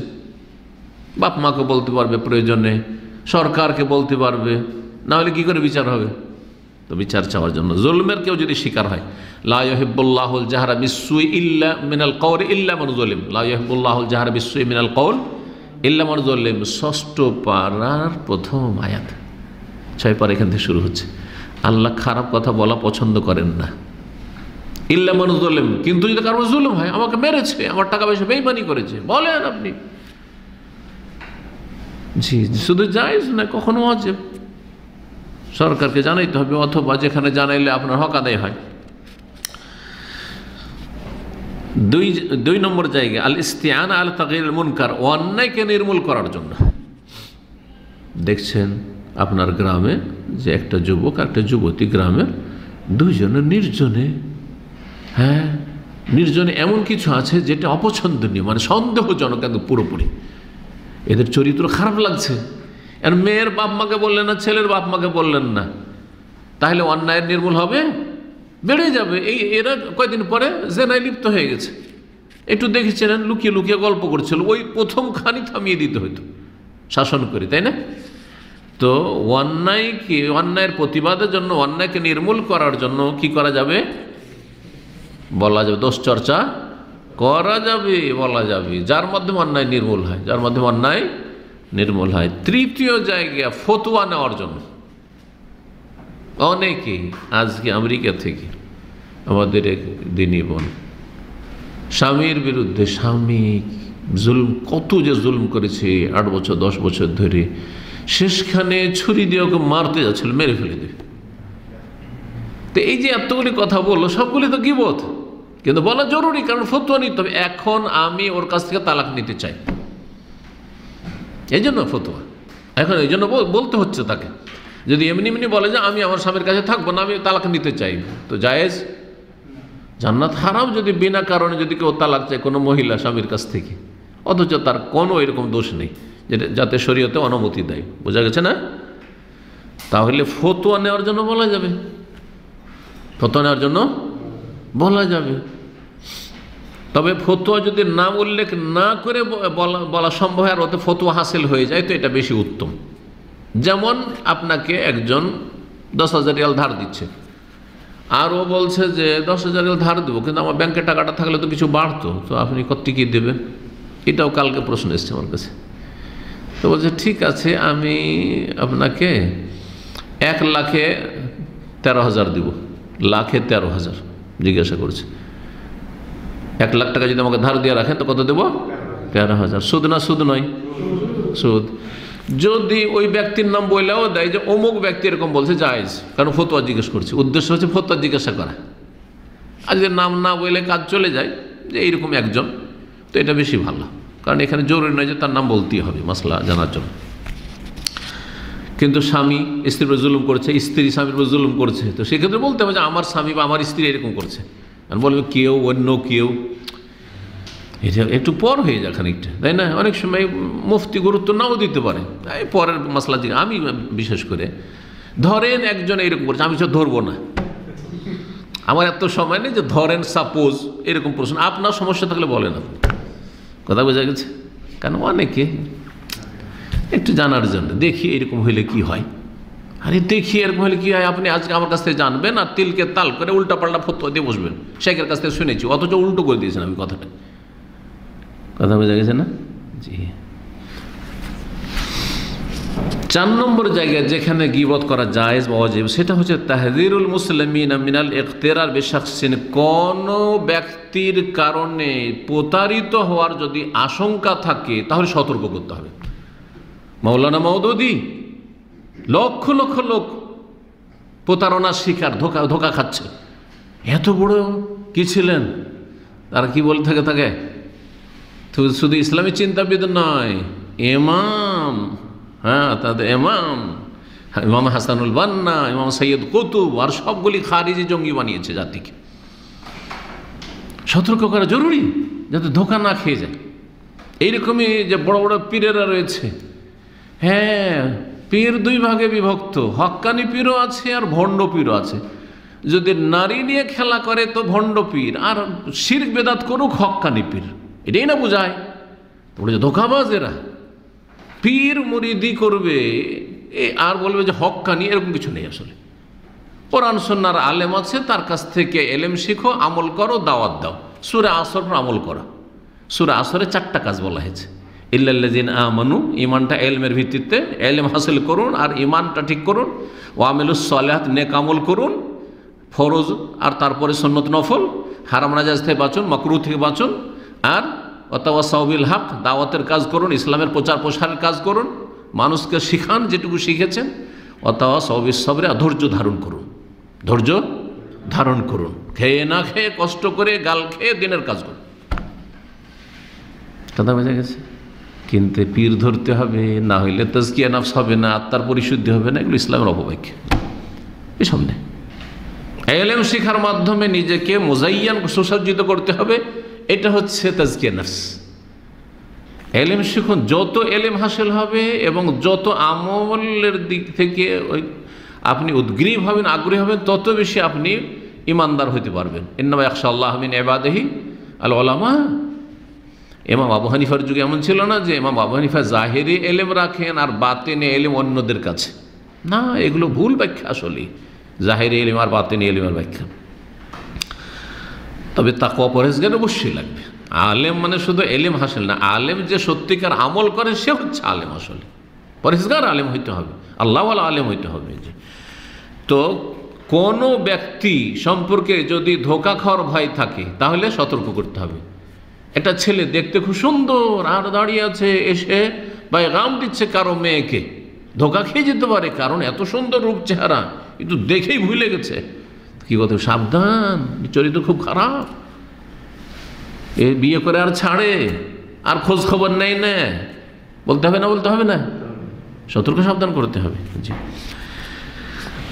বাপ মাকে বলতে পারবে, প্রয়োজনে সরকারকে বলতে পারবে, না হলে কি করে বিচার হবে? তো বিচার চাওয়ার জন্য জুলমের কেউ যদি শিকার হয়, লা ইউহিব্বুল্লাহুল জাহরা বিসসুই ইল্লা মিনাল কওলি ইল্লা মান যালিম, লা ইউহিব্বুল্লাহুল জাহরা বিসসুই মিনাল কওল ইল্লা মান যালিম, 6ষ্ঠ পারার প্রথম আয়াত, 6 পারা এখান থেকে শুরু হচ্ছে। আল্লাহ খারাপ কথা বলা পছন্দ করেন না, ইল্লা মান যালিম, কিন্তু যদি কারো জুলুম হয়, আমাকে মেরেছে, আমার টাকা পয়সা বেঈমানি করেছে, বলেন আপনি। জি, শুধু জায়েজ না, কখনো ওয়াজিব, সরকারকে জানাইতে হবে, অথবা যেখানে জানাইলে আপনার হক আদায় হয়। 2 নম্বর জায়গা, আল ইস্তিআনা আলা তাগয়িরুল মুনকার, অন্যায়কে নির্মূল করার জন্য। দেখছেন আপনার গ্রামে যে একটা যুবক আর একটা যুবতী, গ্রামের 2 জনের নির্জনে, হ্যাঁ, নির্জনে এমন কিছু আছে যেটা অপছন্দনীয়, মানে সন্দেহজনক, কিন্তু পুরোপুরি এদের চরিত্র খারাপ লাগছে। আর মেয়ের বাপ মাকে বললেন না, ছেলের বাপ মাকে বললেন না, তাহলে অন্যায়ের নির্মূল হবে, বেড়ে যাবে। এরা কয়েকদিন পরে জেনায় লিপ্ত হয়ে গেছে, একটু দেখেছিলেন লুকিয়ে লুকিয়ে গল্প করছিল, ওই প্রথম খানি থামিয়ে দিতে হতো, শাসন করি, তাই না? তো অন্যায়ের প্রতিবাদের জন্য, অন্যায়কে নির্মূল করার জন্য কি করা যাবে? বলা যাবে, দোষ চর্চা করা যাবে, বলা যাবে, যার মাধ্যমে অন্যায় নির্মূল হয়, যার মাধ্যমে অন্যায় নির্মূল হয়। তৃতীয় জায়গা ফতোয়া নেওয়ার জন্য। অনেকেই আজকে আমেরিকা থেকে আমাদের এক দিনী বোন স্বামীর বিরুদ্ধে, স্বামী জুলুম, কত যে জুলুম করেছে 8 বছর 10 বছর ধরে, শেষখানে ছুরি দিয়ে ওকে মারতে যাচ্ছিল, মেরে ফেলে দেবে। তো এই যে এতগুলি কথা বললো, সবগুলি তো গীবত, কিন্তু বলা জরুরি, কারণ ফতোয়া নিতে হবে। এখন আমি ওর কাছ থেকে তালাক নিতে চাই, এই জন্য ফতোয়া, এখন এই জন্য বলতে হচ্ছে তাকে। যদি এমনি এমনি বলে যে আমি আমার স্বামীর কাছে থাকবো না, আমি তালাক নিতে চাই, তো জায়েজ? জান্নাত হারাম যদি বিনা কারণে যদি কেউ তালাক চায় কোনো মহিলা স্বামীর কাছ থেকে, অথচ তার কোনো এরকম দোষ নেই যাতে শরীয়তে অনুমতি দেয়। বোঝা গেছে না? তাহলে ফতোয়া নেওয়ার জন্য বলা যাবে, ফতোয়া নেওয়ার জন্য বলা যাবে। তবে ফতোয়া যদি নাম উল্লেখ না করে বলা সম্ভব হয় আর ওতে ফতোয়া হাসিল হয়ে যায়, তো এটা বেশি উত্তম। যেমন আপনাকে একজন 10,000 রিয়াল ধার দিচ্ছে, আর ও বলছে যে 10,000 রিয়াল ধার দেবো, কিন্তু আমার ব্যাংকে টাকাটা থাকলে তো কিছু বাড়তো, তো আপনি কত কি দেবেন? এটাও কালকে প্রশ্ন এসছে আমার কাছে। তো বলছে ঠিক আছে, আমি আপনাকে 1,13,000 দিব। 1,13,000 জিজ্ঞাসা করছে, 1 লাখ টাকা যদি আমাকে ধার দিয়ে রাখেন তো কত দেবো? 13,000। সুদ না সুদ নয়? সুদ। যদি ওই ব্যক্তির নাম বললেও দেয় যে অমুক ব্যক্তি এরকম বলছে, জায়েজ, কারণ ফতোয়া জিজ্ঞেস করছে, উদ্দেশ্য হচ্ছে ফতোয়া জিজ্ঞাসা করা। আর যদি নাম না বলে কাজ চলে যায় যে এইরকম একজন, তো এটা বেশি ভালো, কারণ এখানে জরুরি নয় যে তার নাম বলতেই হবে মাসলা জানার জন্য। কিন্তু স্বামী স্ত্রীর উপর জুলুম করছে, স্ত্রী স্বামীর উপর জুলুম করছে, তো সেক্ষেত্রে বলতে হবে যে আমার স্বামী বা আমার স্ত্রী এরকম করছে, আর বলবে কেউ অন্য কেউ, এটা একটু পর হয়ে যায় খানিকটা, তাই না? অনেক সময় মুফতি গুরুত্ব নাও দিতে পারে, এই পরের মশলা দিকে। আমি বিশেষ করে ধরেন একজন এরকম করছে, আমি সব ধরবো না, আমার এত সময় নেই যে ধরেন সাপোজ এরকম প্রশ্ন, আপনার সমস্যা থাকলে বলেন, আপনি কথা বোঝা গেছে? কেন অনেকে একটু জানার জন্য দেখি এরকম হইলে কি হয়, আরে দেখি এরকম হলে কি হয়, আপনি আজকে আমার কাছ থেকে জানবেন আর তিলকে তাল করে উল্টা পাল্টা ফতোয়া দিয়ে বসবেন, শেখের কাছ থেকে শুনেছি, অথচ উল্টো করে দিয়েছেন আমি কথাটা। কথা বোঝা গেছে না? জি। 4 নম্বর জায়গায় যেখানে গীবত করা জায়েজ বা ওয়াজিব, সেটা হচ্ছে তাহযীরুল মুসলিমিনা মিনাল ইগতিরার বিশাখসিন। কোন ব্যক্তির কারণে প্রতারিত হওয়ার যদি আশঙ্কা থাকে তাহলে সতর্ক করতে হবে। মাওলানা মওদুদী লক্ষ লক্ষ লোক প্রতারণার শিকার, ধোকা খাচ্ছে। এত বড় কি ছিলেন, তারা কি বলে থাকে শুধু ইসলামী চিন্তাবিদ নয়, ইমাম, হ্যাঁ তাদের ইমাম হাসানুল বান্না, ইমাম সৈয়দ কুতুব, আর সবগুলি খারিজি জঙ্গি বানিয়েছে জাতিকে। সতর্ক করা জরুরি যাতে ধোকা না খেয়ে যায়। এইরকমই যে বড় বড় পীরেরা রয়েছে, হ্যাঁ পীর 2 ভাগে বিভক্ত, হক্কানি পীরও আছে আর ভণ্ড পীরও আছে। যদি নারী নিয়ে খেলা করে তো ভণ্ড পীর, আর শিরক বেদাত করুক হক্কানি পীর, এটাই না বোঝায়? তোমরা যে ধোকাবাজ, এরা পীর মুরিদি করবে আর বলবে যে হক্কানি, এরকম কিছু নেই। আসলে কোরআন সুন্নাহর আলেম আছে, তার কাছ থেকে এলেম শিখো, আমল করো, দাওয়াত দাও। সূরা আসর পর আমল করা, সূরা আসরে 4টা কাজ বলা হয়েছে। ইল্লাল্লাযিনা আমানু, ইমানটা এলমের ভিত্তিতে, এলম হাসিল করুন আর ইমানটা ঠিক করুন। ওয়া আমিলুস সালিহাত, নেক আমল করুন, ফরজ আর তারপরে সুন্নত নফল, হারাম নাজায়েজ থেকে বাঁচুন, মাকরুহ থেকে বাঁচুন, আর ওয়াতাওয়াসাউ বিল হক, দাওয়াতের কাজ করুন, ইসলামের প্রচার প্রসারের কাজ করুন, মানুষকে শিখান যেটুকু শিখেছেন। ওয়াতাওয়াসাউ বিস সবর, ধৈর্য ধারণ করুন, ধৈর্য ধারণ করুন, খেয়ে না খেয়ে কষ্ট করে গাল খেয়ে দিনের কাজ করুন। কথা বোঝা গেছে? কিন্তু পীর ধরতে হবে, না হইলে তাজকিয়া নফস হবে না, আত্মার পরিশুদ্ধি হবে না, এগুলো ইসলামের অপব্যাখ্যা। এসব নেই। এলেম শিখার মাধ্যমে নিজেকে মুজাইয়ান, সুসজ্জিত করতে হবে, এটা হচ্ছে তাজকিয়া নফস। এলেম শিখুন, যত এলেম হাসিল হবে এবং যত আমলের দিক থেকে আপনি উদ্গ্রীব হবেন, আগ্রহী হবেন, তত বেশি আপনি ইমানদার হতে পারবেন। ইন্নামা ইয়াখশাল্লাহ মিন ইবাদিহি আল উলামা। ইমাম আবু হানিফার যুগে এমন ছিল না যে ইমাম আবু হানিফা জাহেরি এলেম রাখেন আর বাতেনে এলেম অন্যদের কাছে, না, এগুলো ভুল ব্যাখ্যা। আসলে জাহেরি এলেম আর বাতেনে এলেমের ব্যাখ্যা। তবে তাকওয়া পরহেজগার অবশ্যই লাগবে। আলেম মানে শুধু এলেম হাসিল না, আলেম যে সত্যিকার আমল করে সে হচ্ছে আলেম। আসলে পরহেজগার আলেম হইতে হবে, আল্লাহওয়ালা আলেম হইতে হবে। তো কোনো ব্যক্তি সম্পর্কে যদি ধোঁকা খাওয়ার ভয় থাকে তাহলে সতর্ক করতে হবে। একটা ছেলে দেখতে খুব সুন্দর আর দাঁড়িয়ে আছে, এসে বাইগাম দিচ্ছে কারো মেয়েকে, ধোঁকা খেয়ে যেতে পারে, কারণ এত সুন্দর রূপ চেহারা, কিন্তু দেখেই ভুলে গেছে। কি কথা, সাবধান, চরিত্র খুব খারাপ, এ বিয়ে করে আর ছাড়ে, আর খোঁজ খবর নেই না, বলতে হবে না, বলতে হবে না, সতর্ক সাবধান করতে হবে। জি।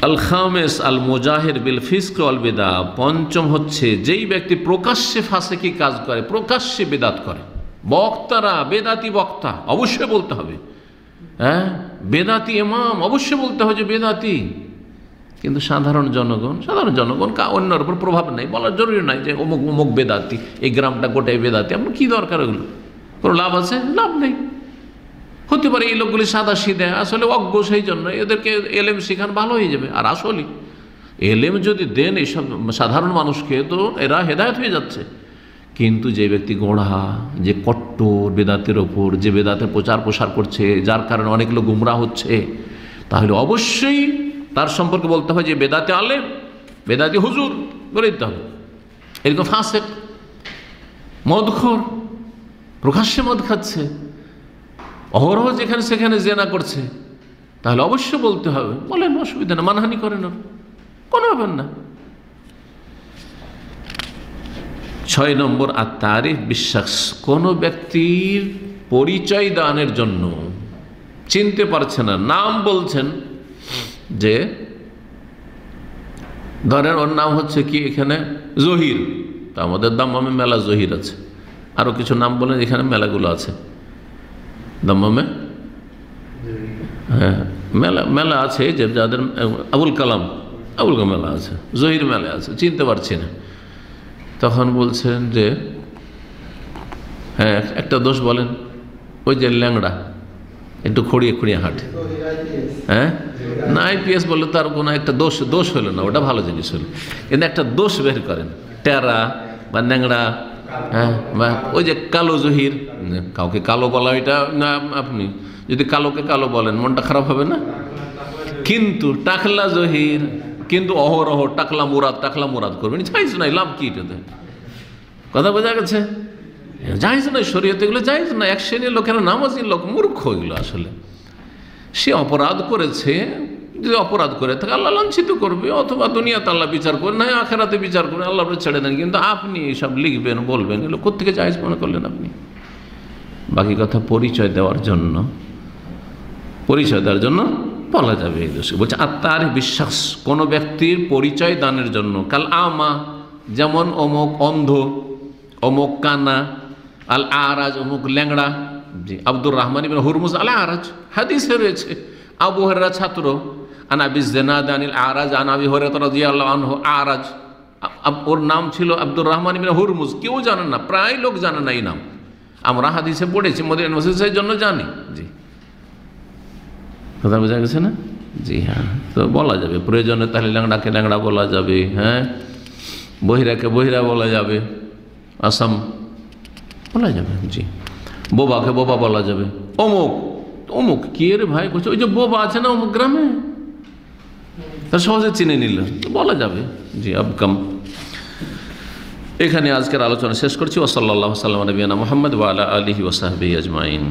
আল খামেস আল মুজাহির বিল ফিসক ওয়াল বিদআ, পঞ্চম হচ্ছে যেই ব্যক্তি প্রকাশ্যে ফাসিকি কাজ করে, প্রকাশ্যে বেদাত করে। বক্তারা, বেদাতি বক্তা অবশ্যই বলতে হবে, হ্যাঁ, বেদাতি ইমাম অবশ্যই বলতে হবে যে বেদাতি। কিন্তু সাধারণ জনগণ অন্যের উপর প্রভাব নেই, বলার জরুরি নাই যে অমুক অমুক বেদাতি, এই গ্রামটা গোটাই বেদাতি। আমার কি দরকার ওগুলো, কোনো লাভ আছে? লাভ নেই। হতে পারে এই লোকগুলি সাদা সিধে, আসলে অজ্ঞ, সেই জন্য এদেরকে এলেম শেখান, ভালো হয়ে যাবে। আর আসলে এলেম যদি দেন এইসব সাধারণ মানুষকে, তো এরা হেদায়েত হয়ে যাচ্ছে। কিন্তু যে ব্যক্তি গোঁড়া, যে কট্টর বেদাতের ওপর, যে বেদাতের প্রচার প্রসার করছে, যার কারণে অনেক লোক গুমরাহ হচ্ছে, তাহলে অবশ্যই তার সম্পর্কে বলতে হয় যে বেদাতে আলেম, বেদাতি হুজুর বলে দিতে হবে। এরকম ফাসেক, মদখোর, প্রকাশ্যে মদ খাচ্ছে, অহরহ যেখানে সেখানে জেনা করছে, তাহলে অবশ্যই বলতে হবে। বলেন, অসুবিধা না, মানহানি করেন, কোনো ব্যাপার না। 6 নম্বর আত-তারিফ বিশ্বাস, কোনো ব্যক্তির পরিচয় দানের জন্য চিনতে পারছে না, নাম বলছেন, যে ধরেন ওর নাম হচ্ছে কি এখানে জহির, তা আমাদের দাম্মামে মেলা জহির আছে, আরো কিছু নাম বলেন, এখানে মেলাগুলো আছে দাম্মামে, হ্যাঁ মেলা মেলা আছে, যে যাদের আবুল কালাম মেলা আছে, জহির মেলা আছে, চিনতে পারছি না। তখন বলছেন যে হ্যাঁ একটা দোষ বলেন, ওই যে ল্যাংড়া, একটু খড়িয়ে খড়িয়ে হাঁটে, হ্যাঁ না, আইপিএস বললে তার কোনো একটা দোষ হলো না, ওটা ভালো জিনিস হলো, কিন্তু একটা দোষ বের করেন, টেরা বা ন্যাংড়া, হ্যাঁ, বা ওই যে কালো জহির, কাউকে কালো বলা, এটা না, আপনি যদি কালোকে কালো বলেন মনটা খারাপ হবে না? কিন্তু টাকলা জহির, কিন্তু অহরহ টাকলা মুরাদ করবেন, জায়েজ নাই, লাভ কি এটাতে? কথা বোঝা গেছে? জায়েজ নাই, শরীয়তে এগুলো জায়েজ না। এক শ্রেণীর লোকেরা, নামাজি লোক, মূর্খ এগুলো। আসলে সে অপরাধ করেছে, যদি অপরাধ করে থাকে আল্লাহ লাঞ্ছিত করবে, অথবা দুনিয়াতে আল্লাহ বিচার করবে, না আখেরাতে বিচার করবে, আল্লাহ ছেড়ে দেন। কিন্তু আপনি সব লিখবেন, বলবেন, এগুলো কোত্থেকে জায়েজ মনে করলেন আপনি? বাকি কথা পরিচয় দেওয়ার জন্য বলা যাবে এই দোষে। বলছে আত্মার বিশ্বাস, কোনো ব্যক্তির পরিচয় দানের জন্য, কাল আমা, যেমন অমুক অন্ধ, অমুক কানা, আল আরাজ, অমুক ল্যাংড়া। জি, আব্দুর রহমান ইবনে হুরমুজ আল আরাজ, হাদিসে রয়েছে। আবু হুরায়রা ছাত্র, আন আবি জিনাদ আনিল আরাজ আন আবি হুরায়রা রাদিয়াল্লাহু আনহু আরাজ, ওর নাম ছিল আব্দুর রহমান ইবনে হুরমুজ। কেউ জানে না, প্রায় লোক জানে না এই নাম, আমরা হাদিসে পড়েছি, মদিনা মসজিদের জন্য জানি। জি, কথা বোঝা গেছে না? জি হ্যাঁ, তো বলা যাবে প্রয়োজনে, তাহলে ল্যাংড়াকে ল্যাংড়া বলা যাবে, হ্যাঁ, বহিরাকে বহিরা বলা যাবে, আসাম বলা যাবে। জি, বোবাকে বোবা বলা যাবে। অমুক কে রে ভাই, বলছে ওই যে বোবা আছে না অমুক গ্রামে, তার সহজে চিনে নিল, বলা যাবে। জি, আবকাম। এখানে আজকের আলোচনা শেষ করছি। ওয়া সাল্লাল্লাহু আলা নবিয়িনা মুহাম্মদ ওয়া আলা আলিহি ওয়া সাহবিহি আজমাইন।